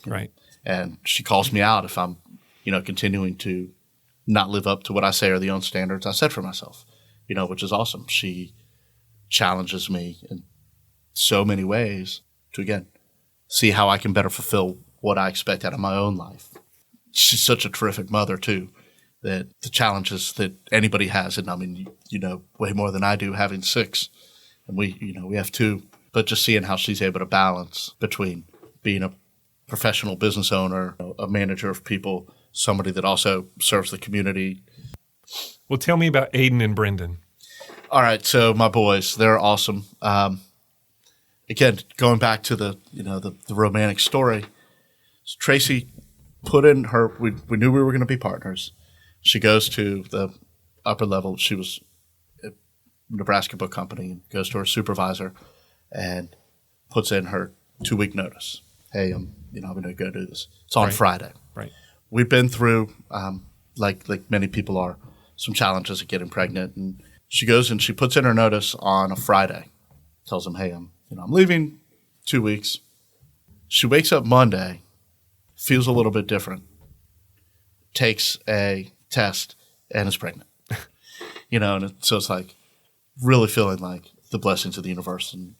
Right. And she calls me out if I'm, continuing to not live up to what I say are the own standards I set for myself, which is awesome. She challenges me in so many ways to, again, see how I can better fulfill what I expect out of my own life. She's such a terrific mother, too, that the challenges that anybody has, and I mean, way more than I do, having 6, and we have 2, but just seeing how she's able to balance between being a professional business owner, a manager of people, somebody that also serves the community. Well, tell me about Aiden and Brendan. All right, so my boys, they're awesome. Again, going back to the romantic story, Tracey put in her. We knew we were going to be partners. She goes to the upper level. She was at Nebraska Book Company and goes to her supervisor and puts in her 2-week notice. Hey, I'm going to go do this. It's on Friday. Right. We've been through, like many people are, some challenges of getting pregnant, and she goes and she puts in her notice on a Friday. Tells them, hey, I'm leaving 2 weeks. She wakes up Monday, feels a little bit different, takes a test, and is pregnant. So it's like really feeling like the blessings of the universe, and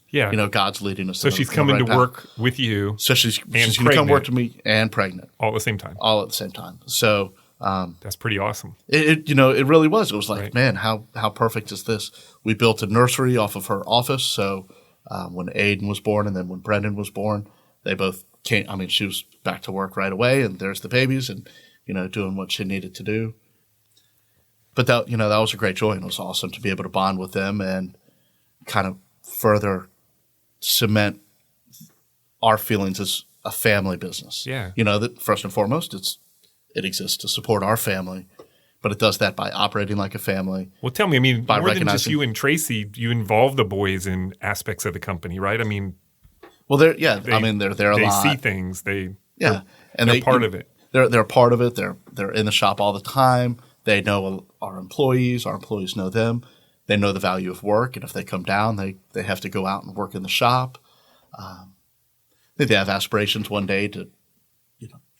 God's leading us. So she's coming to work with you. So she's going to come work to me and pregnant all at the same time. All at the same time. So that's pretty awesome. It really was. It was like, man, how perfect is this? We built a nursery off of her office. So when Aiden was born and then when Brendan was born, they both came. I mean, she was back to work right away, and there's the babies, and doing what she needed to do. But that was a great joy, and it was awesome to be able to bond with them and kind of further cement our feelings as a family business. Yeah. That first and foremost, it exists to support our family, but it does that by operating like a family. Well, tell me, I mean, by more than just recognizing- you and Tracey, you involve the boys in aspects of the company, right? I mean, Well, they're there a they lot. see things. And And they're part of it. They're part of it. They're in the shop all the time. They know our employees. Our employees know them. They know the value of work, and if they come down, they have to go out and work in the shop. They have aspirations one day to,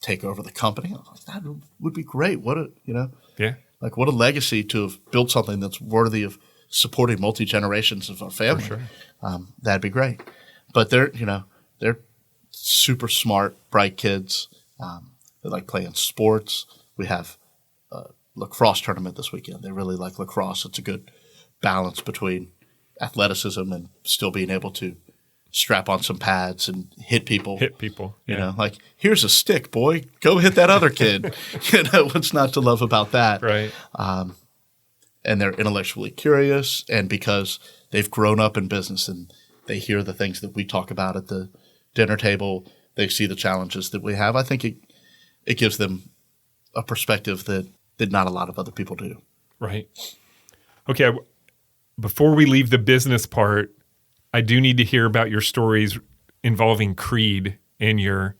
take over the company. I was like, that would be great. What a legacy to have built something that's worthy of supporting multi-generations of our family. For sure. That'd be great. But they're super smart, bright kids. They like playing sports. We have a lacrosse tournament this weekend. They really like lacrosse. It's a good balance between athleticism and still being able to strap on some pads and hit people. Yeah. Like, here's a stick, boy. Go hit that other kid. What's not to love about that? Right. And they're intellectually curious, and because they've grown up in business and they hear the things that we talk about at the dinner table, they see the challenges that we have. I think it gives them a perspective that not a lot of other people do. Right. Okay. Before we leave the business part, I do need to hear about your stories involving Creed and your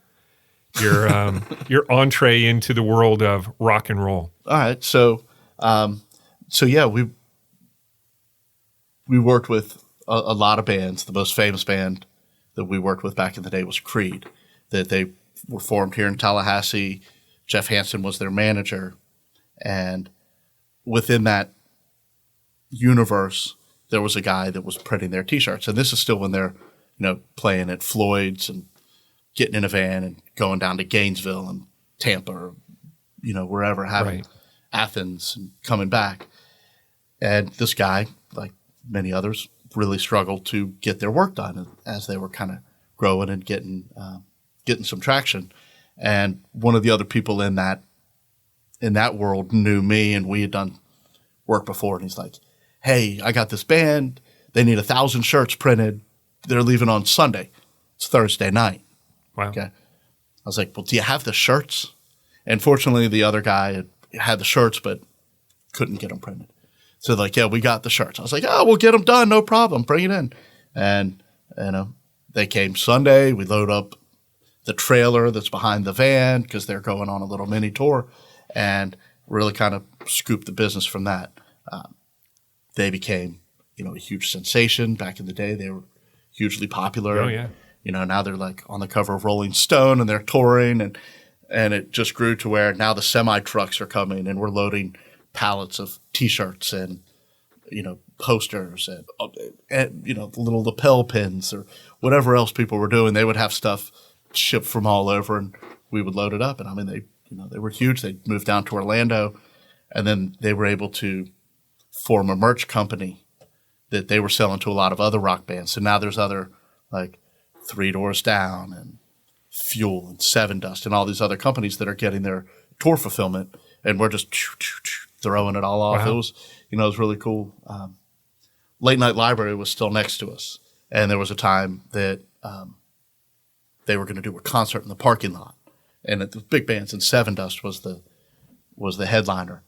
entree into the world of rock and roll. All right. So yeah, we worked with a lot of bands. The most famous band that we worked with back in the day was Creed. That they were formed here in Tallahassee. Jeff Hansen was their manager, and within that universe, there was a guy that was printing their T-shirts. And this is still when they're, playing at Floyd's and getting in a van and going down to Gainesville and Tampa or, wherever, having Athens and coming back. And this guy, like many others, really struggled to get their work done as they were kind of growing and getting some traction. And one of the other people in that world knew me, and we had done work before. And he's like, "Hey, I got this band. They need 1,000 shirts printed. They're leaving on Sunday. It's Thursday night." Wow. Okay. I was like, "Well, do you have the shirts?" And fortunately, the other guy had the shirts, but couldn't get them printed. So like, "Yeah, we got the shirts." I was like, "Oh, we'll get them done. No problem. Bring it in." And, they came Sunday. We load up the trailer that's behind the van because they're going on a little mini tour, and really kind of scooped the business from that. They became, a huge sensation. Back in the day, they were hugely popular. Oh, yeah. Now they're like on the cover of Rolling Stone and they're touring, and it just grew to where now the semi trucks are coming and we're loading pallets of T-shirts and, posters and the little lapel pins or whatever else people were doing. They would have stuff shipped from all over and we would load it up. And I mean, they were huge. They moved down to Orlando, and then they were able to form a merch company that they were selling to a lot of other rock bands. So now there's other like Three Doors Down and Fuel and Seven Dust and all these other companies that are getting their tour fulfillment, and we're just throwing it all off. Wow. It was really cool. Late Night Library was still next to us, and there was a time that they were going to do a concert in the parking lot, and the big bands, and Seven Dust was the headliner.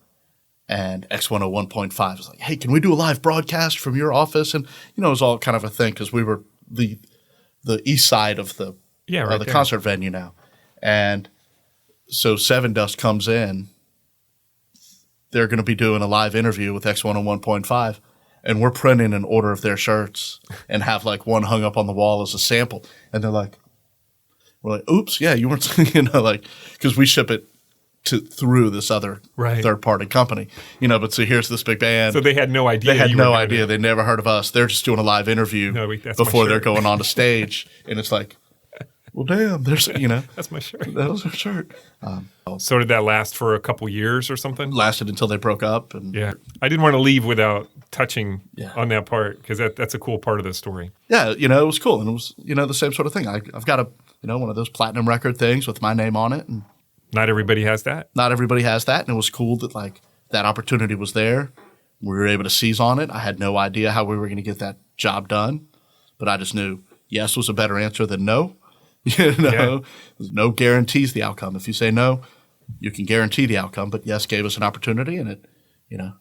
And X101.5 was like, "Hey, can we do a live broadcast from your office?" And, it was all kind of a thing because we were the east side of the concert venue now. And so Seven Dust comes in. They're going to be doing a live interview with X101.5. And we're printing an order of their shirts and have like one hung up on the wall as a sample. And we're like, "Oops, yeah, you weren't," because we ship it through this other third-party company, but so here's this big band. So they had no idea. They had no idea. They never heard of us. They're just doing a live interview before they're going on to stage. And it's like, well, damn, there's, That's my shirt. That was our shirt. So did that last for a couple years or something? Lasted until they broke up. And yeah. I didn't want to leave without touching on that part because that's a cool part of the story. Yeah, it was cool. And it was, the same sort of thing. I've got one of those platinum record things with my name on it. And not everybody has that. Not everybody has that. And it was cool that that opportunity was there. We were able to seize on it. I had no idea how we were going to get that job done, but I just knew yes was a better answer than no. There's no guarantees the outcome. If you say no, you can guarantee the outcome, but yes, gave us an opportunity, and it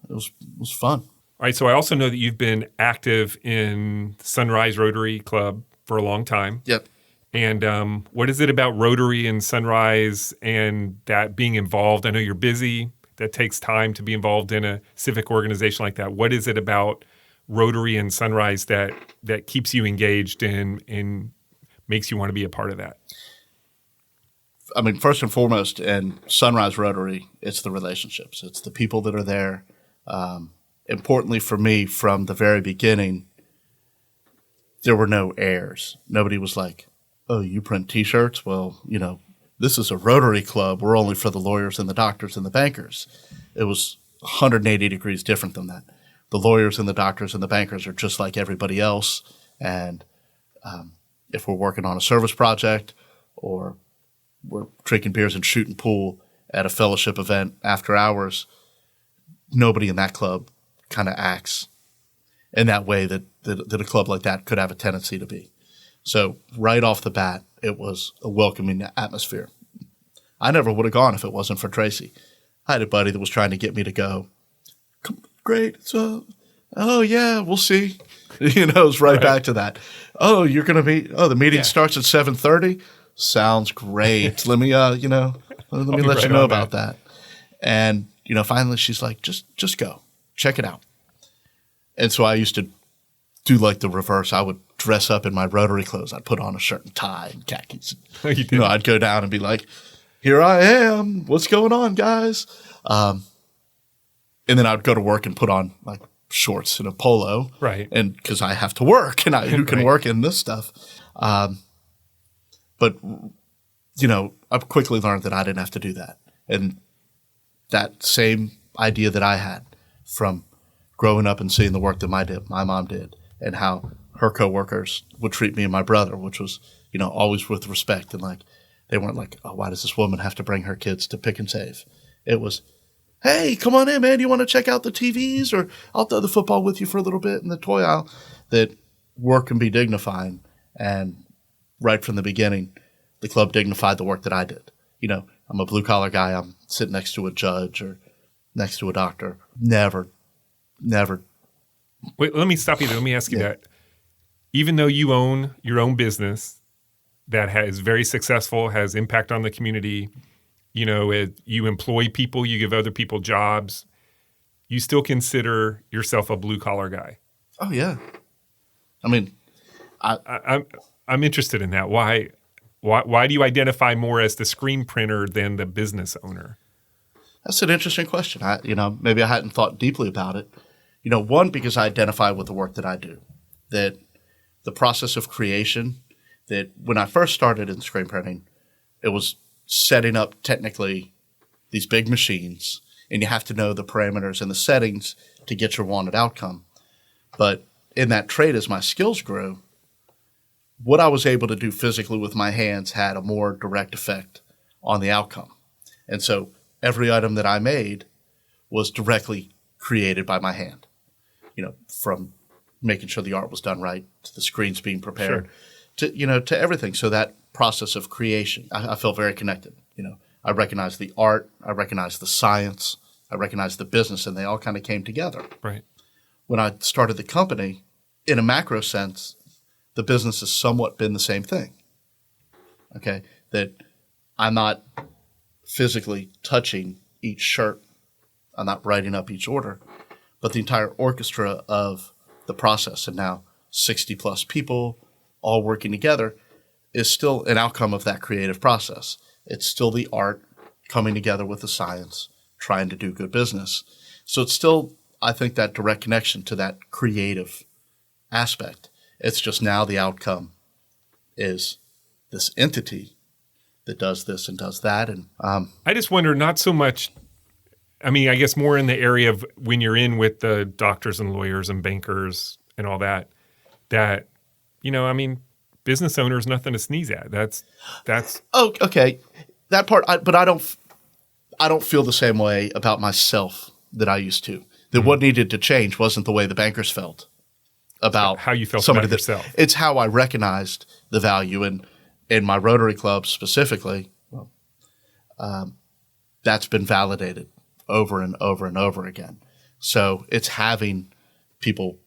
was fun. All right, so I also know that you've been active in Sunrise Rotary Club for a long time. Yep. And what is it about Rotary and Sunrise and that being involved? I know you're busy. That takes time to be involved in a civic organization like that. What is it about Rotary and Sunrise that keeps you engaged and makes you want to be a part of that? I mean, first and foremost, in Sunrise Rotary, it's the relationships. It's the people that are there. Importantly for me, from the very beginning, there were no airs. Nobody was like, oh, you print T-shirts? Well, this is a Rotary Club. We're only for the lawyers and the doctors and the bankers. It was 180 degrees different than that. The lawyers and the doctors and the bankers are just like everybody else. And if we're working on a service project or we're drinking beers and shooting pool at a fellowship event after hours, nobody in that club kind of acts in that way that a club like that could have a tendency to be. So right off the bat, it was a welcoming atmosphere. I never would have gone if it wasn't for Tracey. I had a buddy that was trying to get me to go. Great. So, oh, yeah, we'll see. It's right back to that. Oh, you're going to be – the meeting starts at 7:30? Sounds great. Let me, let me let you know about that. And, finally she's like, just go. Check it out. And so I used to do like the reverse. I would dress up in my Rotary clothes. I'd put on a shirt and tie and khakis. I'd go down and be like, here I am. What's going on, guys? And then I'd go to work and put on like shorts and a polo. Right. And because I have to work and who can work in this stuff. But, I quickly learned that I didn't have to do that. And that same idea that I had from growing up and seeing the work that my mom did and how her coworkers would treat me and my brother, which was, always with respect. And like, they weren't like, oh, why does this woman have to bring her kids to Pick and Save? It was, hey, come on in, man. You want to check out the TVs, or I'll throw the football with you for a little bit in the toy aisle. That work can be dignifying. And right from the beginning, the club dignified the work that I did. I'm a blue collar guy. I'm sitting next to a judge or next to a doctor. Never. Wait, let me stop you there. Let me ask you that. Even though you own your own business that is very successful, has impact on the community, you employ people, you give other people jobs, you still consider yourself a blue collar guy. Oh yeah. I mean, I'm interested in that. Why do you identify more as the screen printer than the business owner? That's an interesting question. Maybe I hadn't thought deeply about it. One, because I identify with the work that I do, that the process of creation, that when I first started in screen printing, it was setting up technically these big machines, and you have to know the parameters and the settings to get your wanted outcome. But in that trade, as my skills grew, what I was able to do physically with my hands had a more direct effect on the outcome. And so every item that I made was directly created by my hand, from making sure the art was done right to the screens being prepared to everything. So that process of creation, I felt very connected. I recognized the art, I recognized the science, I recognized the business, and they all kind of came together. Right. When I started the company, in a macro sense, the business has somewhat been the same thing. Okay, that I'm not physically touching each shirt, I'm not writing up each order, but the entire orchestra of the process, and now 60 plus people all working together, is still an outcome of that creative process. It's still the art coming together with the science, trying to do good business. So it's still, I think, that direct connection to that creative aspect. It's just now the outcome is this entity that does this and does that. And I just wonder, not so much, I mean, I guess more in the area of when you're in with the doctors and lawyers and bankers and all that, business owner is nothing to sneeze at. That's. Oh, okay. That part, but I don't feel the same way about myself that I used to. That what needed to change wasn't the way the bankers felt about how you felt somebody about yourself. It's how I recognized the value in my Rotary Club specifically. that's been validated over and over and over again. So it's having people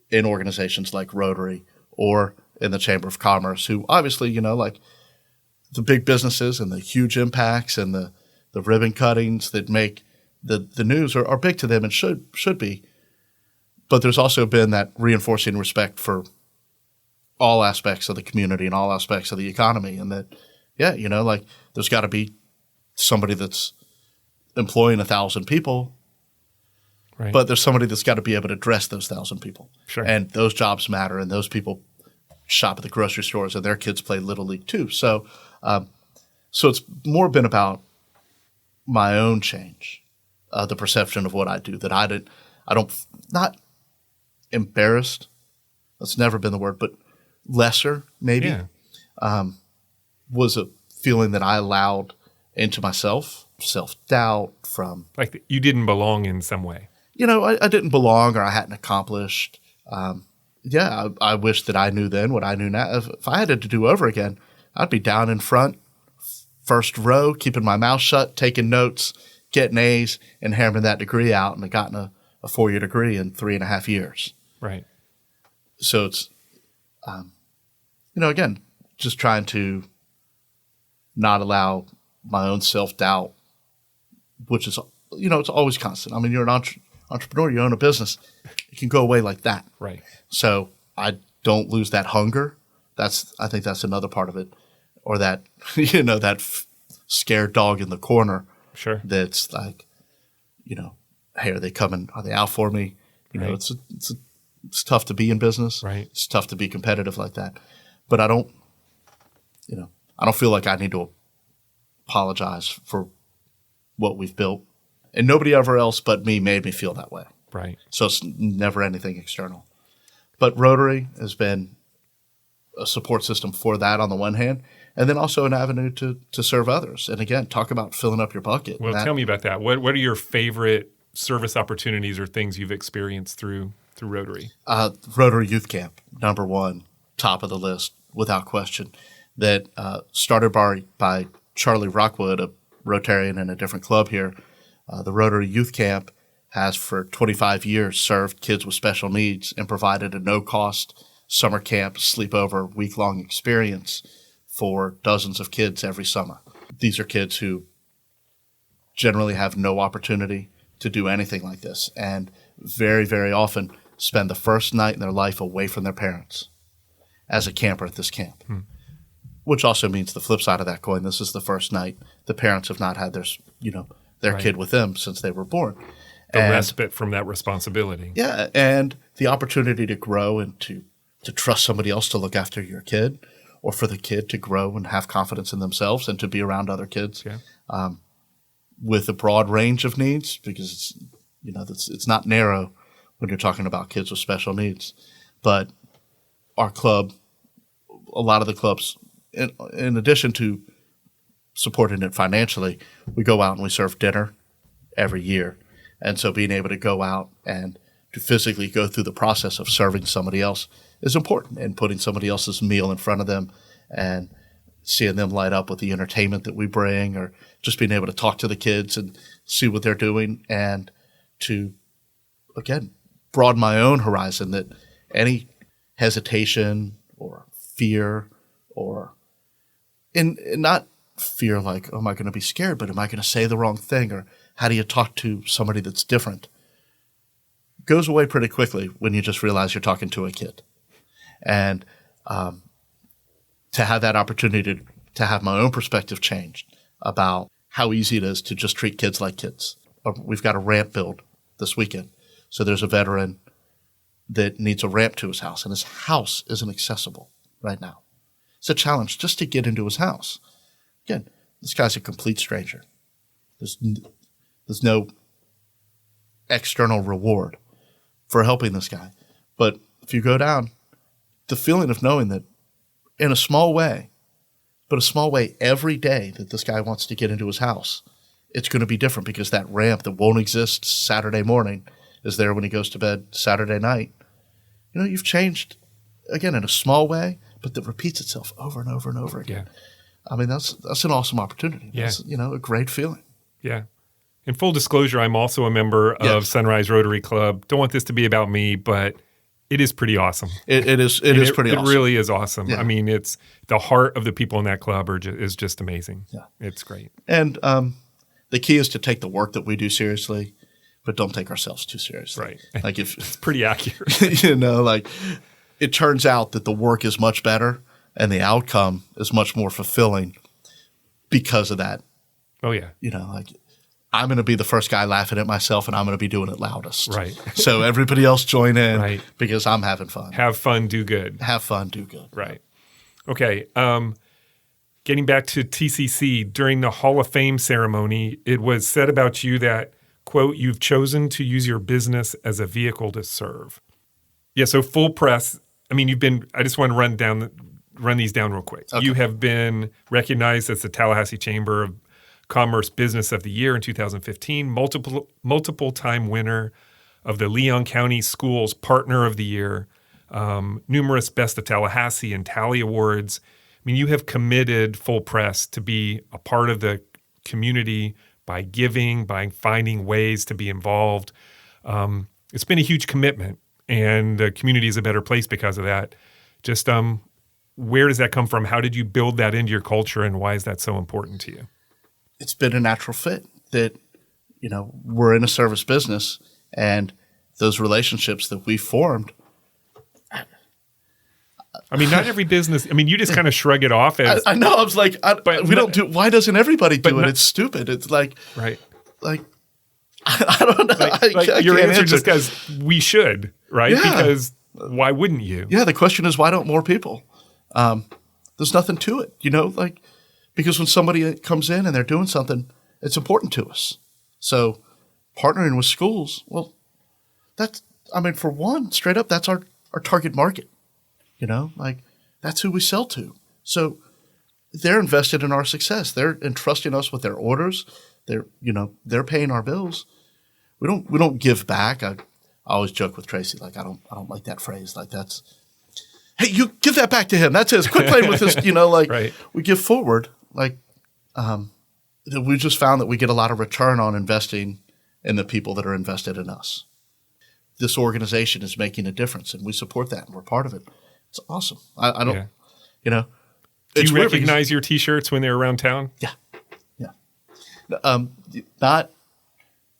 in organizations like Rotary or in the Chamber of Commerce who obviously, like the big businesses and the huge impacts and the ribbon cuttings that make the news are big to them and should be. But there's also been that reinforcing respect for all aspects of the community and all aspects of the economy. And that, like there's got to be somebody that's employing 1,000 people, right, but there's somebody that's got to be able to dress those 1,000 people. Sure. And those jobs matter, and those people shop at the grocery stores, and their kids play Little League too. So it's more been about my own change, the perception of what I do, that I don't, not embarrassed, that's never been the word, but lesser maybe, was a feeling that I allowed into myself, self-doubt from. Like you didn't belong in some way. I didn't belong or I hadn't accomplished. I wish that I knew then what I knew now. If I had it to do over again, I'd be down in front, first row, keeping my mouth shut, taking notes, getting A's, and hammering that degree out, and I gotten a 4-year degree in 3.5 years. Right. So it's, again, just trying to not allow my own self-doubt, which is, it's always constant. I mean, you're an entrepreneur, you own a business. It can go away like that. Right. So I don't lose that hunger. I think that's another part of it. Or that, that scared dog in the corner. Sure. That's like, hey, are they coming? Are they out for me? Right. It's tough to be in business. Right. It's tough to be competitive like that. But I don't feel like I need to apologize for what we've built. And nobody ever else but me made me feel that way. Right. So it's never anything external. But Rotary has been a support system for that on the one hand, and then also an avenue to serve others. And again, talk about filling up your bucket. Well, tell me about that. What are your favorite service opportunities or things you've experienced through Rotary? Rotary Youth Camp, number one, top of the list, without question. That started by Charlie Rockwood, a Rotarian in a different club here. The Rotary Youth Camp has for 25 years served kids with special needs and provided a no-cost summer camp, sleepover, week-long experience for dozens of kids every summer. These are kids who generally have no opportunity to do anything like this and very, very often spend the first night in their life away from their parents as a camper at this camp. Which also means the flip side of that coin. This is the first night the parents have not had their Right. kid with them since they were born. The respite from that responsibility. Yeah, and the opportunity to grow and to trust somebody else to look after your kid, or for the kid to grow and have confidence in themselves and to be around other kids with a broad range of needs, because it's not narrow when you're talking about kids with special needs. But our club, a lot of the clubs, in addition to supporting it financially, we go out and we serve dinner every year. And so being able to go out and to physically go through the process of serving somebody else is important, and putting somebody else's meal in front of them and seeing them light up with the entertainment that we bring, or just being able to talk to the kids and see what they're doing, and to, again, broaden my own horizon, that any hesitation or fear or and not fear like, oh, am I going to be scared, but am I going to say the wrong thing, or how do you talk to somebody that's different, goes away pretty quickly when you just realize you're talking to a kid. And to have that opportunity to have my own perspective changed about how easy it is to just treat kids like kids. We've got a ramp build this weekend. So there's a veteran that needs a ramp to his house, and his house isn't accessible right now. It's a challenge just to get into his house. Again, this guy's a complete stranger. There's no external reward for helping this guy. But if you go down, the feeling of knowing that in a small way, but a small way every day that this guy wants to get into his house, it's going to be different, because that ramp that won't exist Saturday morning is there when he goes to bed Saturday night. You've changed, again, in a small way, but that repeats itself over and over and over again. Yeah. I mean, that's an awesome opportunity. Yeah. That's, a great feeling. Yeah. In full disclosure, I'm also a member of Sunrise Rotary Club. Don't want this to be about me, but it is pretty awesome. It is pretty awesome. It really is awesome. Yeah. I mean, it's the heart of the people in that club is just amazing. Yeah. It's great. And the key is to take the work that we do seriously, but don't take ourselves too seriously. Right. Like if It's pretty accurate. like it turns out that the work is much better and the outcome is much more fulfilling because of that. Oh, yeah. Like I'm going to be the first guy laughing at myself and I'm going to be doing it loudest. Right. So everybody else join in Right. because I'm having fun. Have fun, do good. Have fun, do good. Right. Okay. Getting back to TCC, during the Hall of Fame ceremony, it was said about you that, quote, "You've chosen to use your business as a vehicle to serve." Yeah, so Full Press, I mean, I just want to run these down real quick. Okay. You have been recognized as the Tallahassee Chamber of Commerce Business of the Year in 2015, multiple time winner of the Leon County Schools Partner of the Year, numerous Best of Tallahassee and Tally Awards. I mean, you have committed Full Press to be a part of the community by giving, by finding ways to be involved. It's been a huge commitment, and the community is a better place because of that. Just where does that come from? How did you build that into your culture, and why is that so important to you? It's been a natural fit that, we're in a service business and those relationships that we formed. I mean, not every business, you just kind of shrug it off as. I know. I was like, why doesn't everybody do it? It's stupid. It's like, right. Like, I don't know. Like your answer just goes, we should, right? Yeah. Because why wouldn't you? Yeah. The question is, why don't more people? There's nothing to it, because when somebody comes in and they're doing something, it's important to us. So partnering with schools, well, for one, straight up, that's our target market. That's who we sell to. So they're invested in our success. They're entrusting us with their orders. They're paying our bills. We don't give back. I always joke with Tracey, like I don't like that phrase. Like that's, hey, you give that back to him. That's his. Quit playing with this. Right. We give forward. We just found that we get a lot of return on investing in the people that are invested in us. This organization is making a difference, and we support that, and we're part of it. It's awesome. I don't, Do you recognize your T-shirts when they're around town? Yeah. I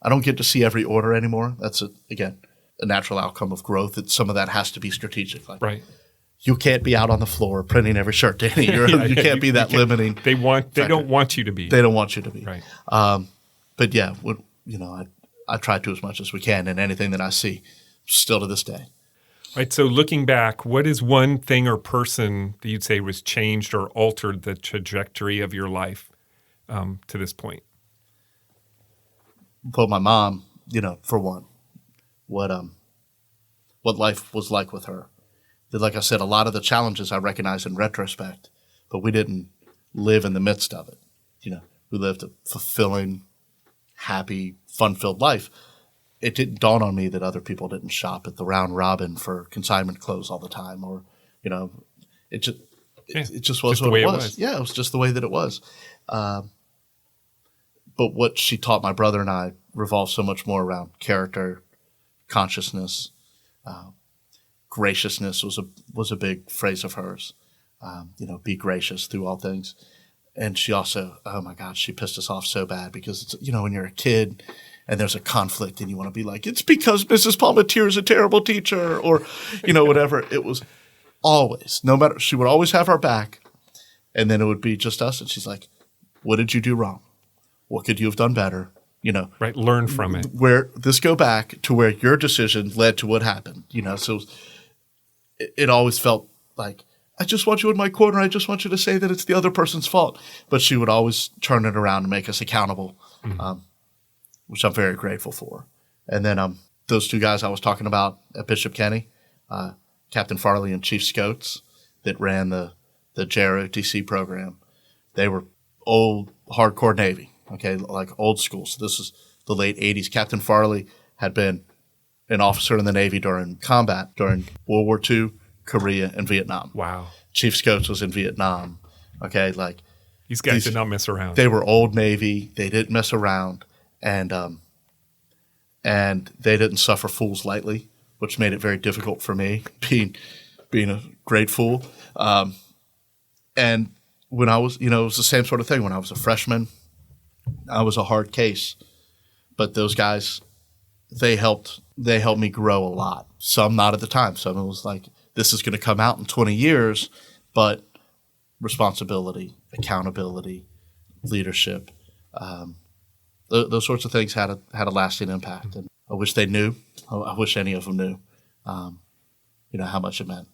don't get to see every order anymore. That's a natural outcome of growth. Some of that has to be strategic. Right. You can't be out on the floor printing every shirt, Danny. You can't be that limiting. They don't want you to be. They don't want you to be. Right. But yeah, I try to as much as we can, and anything that I see, still to this day. Right. So looking back, what is one thing or person that you'd say was changed or altered the trajectory of your life to this point? But my mom, for one, what life was like with her. That, like I said, a lot of the challenges I recognize in retrospect, but we didn't live in the midst of it. We lived a fulfilling, happy, fun-filled life. It didn't dawn on me that other people didn't shop at the Round Robin for consignment clothes all the time, or it just was what it was. Yeah, it was just the way that it was. But what she taught my brother and I revolved so much more around character, consciousness, graciousness was a big phrase of hers. Be gracious through all things. And she also, oh my God, she pissed us off so bad because it's, when you're a kid and there's a conflict and you want to be like, it's because Mrs. Palmatier is a terrible teacher, or, whatever. It was always, no matter, she would always have our back, and then it would be just us. And she's like, what did you do wrong? What could you have done better? Right. Learn from it. Where this go back to where your decision led to what happened, so it always felt like, I just want you in my corner. I just want you to say that it's the other person's fault. But she would always turn it around and make us accountable, which I'm very grateful for. And then those two guys I was talking about at Bishop Kenny, Captain Farley and Chief Scotes, that ran the JROTC program, they were old, hardcore Navy, like old school. So this is the late 80s. Captain Farley had been an officer in the Navy during combat during World War II, Korea, and Vietnam. Wow. Chief Scotes was in Vietnam. These guys did not mess around. They were Old Navy. They didn't mess around, and they didn't suffer fools lightly, which made it very difficult for me, being a great fool. And when I was, it was the same sort of thing. When I was a freshman, I was a hard case, but those guys, they helped me grow a lot. Some not at the time. Some it was like, this is going to come out in 20 years, but responsibility, accountability, leadership, those sorts of things had a lasting impact. And I wish they knew. I wish any of them knew, how much it meant.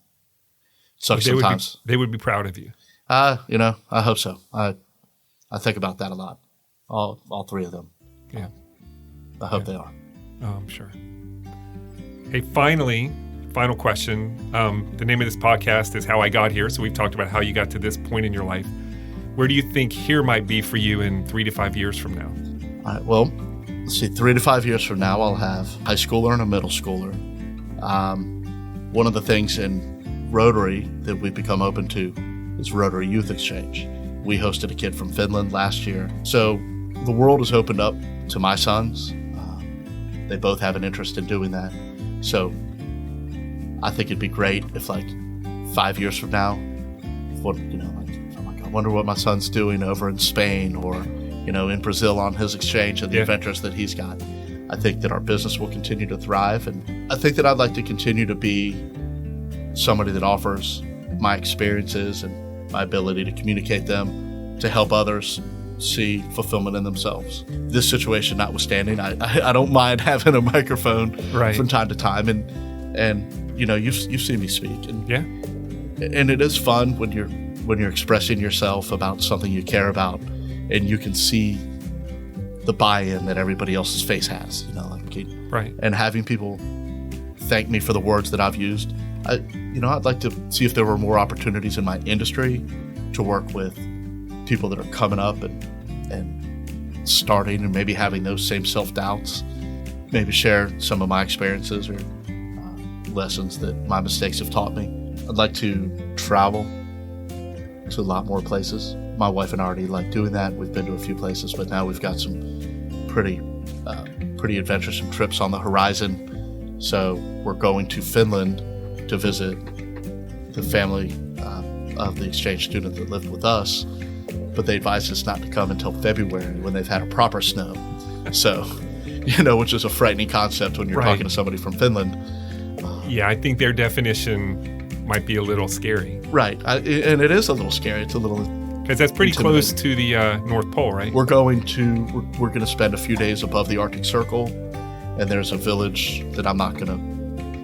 So sometimes they would be proud of you. I hope so. I think about that a lot. All three of them. Yeah. I hope they are. Oh, I'm sure. Hey, final question. The name of this podcast is How I Got Here. So we've talked about how you got to this point in your life. Where do you think here might be for you in 3 to 5 years from now? All right. Well, let's see. 3 to 5 years from now, I'll have a high schooler and a middle schooler. One of the things in Rotary that we've become open to is Rotary Youth Exchange. We hosted a kid from Finland last year. So the world has opened up to my sons. They both have an interest in doing that. So I think it'd be great if 5 years from now, I wonder what my son's doing over in Spain or, in Brazil on his exchange and the adventures that he's got. I think that our business will continue to thrive. And I think that I'd like to continue to be somebody that offers my experiences and my ability to communicate them to help others see fulfillment in themselves. This situation notwithstanding, I don't mind having a microphone from time to time, and you've seen me speak, and it is fun when you're expressing yourself about something you care about, and you can see the buy-in that everybody else's face has, and having people thank me for the words that I've used. I'd like to see if there were more opportunities in my industry to work with people that are coming up and starting and maybe having those same self-doubts, maybe share some of my experiences or lessons that my mistakes have taught me. I'd like to travel to a lot more places. My wife and I already like doing that. We've been to a few places, but now we've got some pretty adventuresome trips on the horizon. So we're going to Finland to visit the family of the exchange student that lived with us, but they advised us not to come until February when they've had a proper snow. So, which is a frightening concept when you're talking to somebody from Finland. I think their definition might be a little scary. Right, and it is a little scary. It's a little because that's pretty close to the North Pole, right? We're going to spend a few days above the Arctic Circle, and there's a village that I'm not going to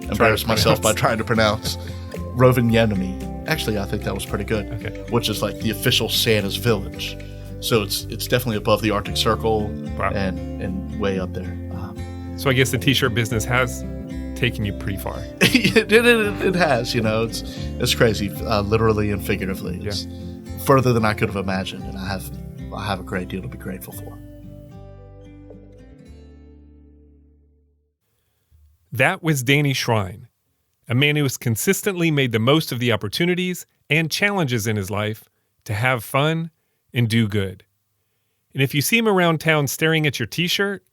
embarrass myself by trying to pronounce. Rovaniemi. Actually, I think that was pretty good. Okay. Which is like the official Santa's village. So it's definitely above the Arctic Circle. Wow. and way up there. So I guess the t-shirt business has taken you pretty far. It has, it's crazy, literally and figuratively. It's further than I could have imagined, and I have a great deal to be grateful for. That was Danny Shrine, a man who has consistently made the most of the opportunities and challenges in his life to have fun and do good. And if you see him around town staring at your t-shirt,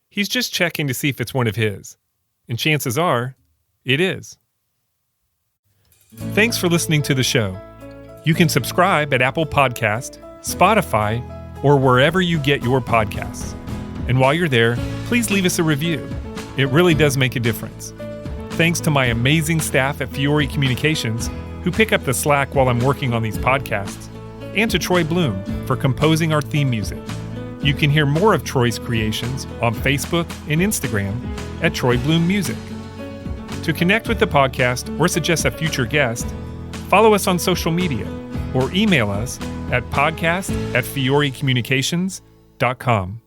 he's just checking to see if it's one of his. And chances are, it is. Thanks for listening to the show. You can subscribe at Apple Podcast, Spotify, or wherever you get your podcasts. And while you're there, please leave us a review. It really does make a difference. Thanks to my amazing staff at Fiore Communications, who pick up the slack while I'm working on these podcasts, and to Troy Bloom for composing our theme music. You can hear more of Troy's creations on Facebook and Instagram at Troy Bloom Music. To connect with the podcast or suggest a future guest, follow us on social media or email us at podcast@fiorecommunications.com.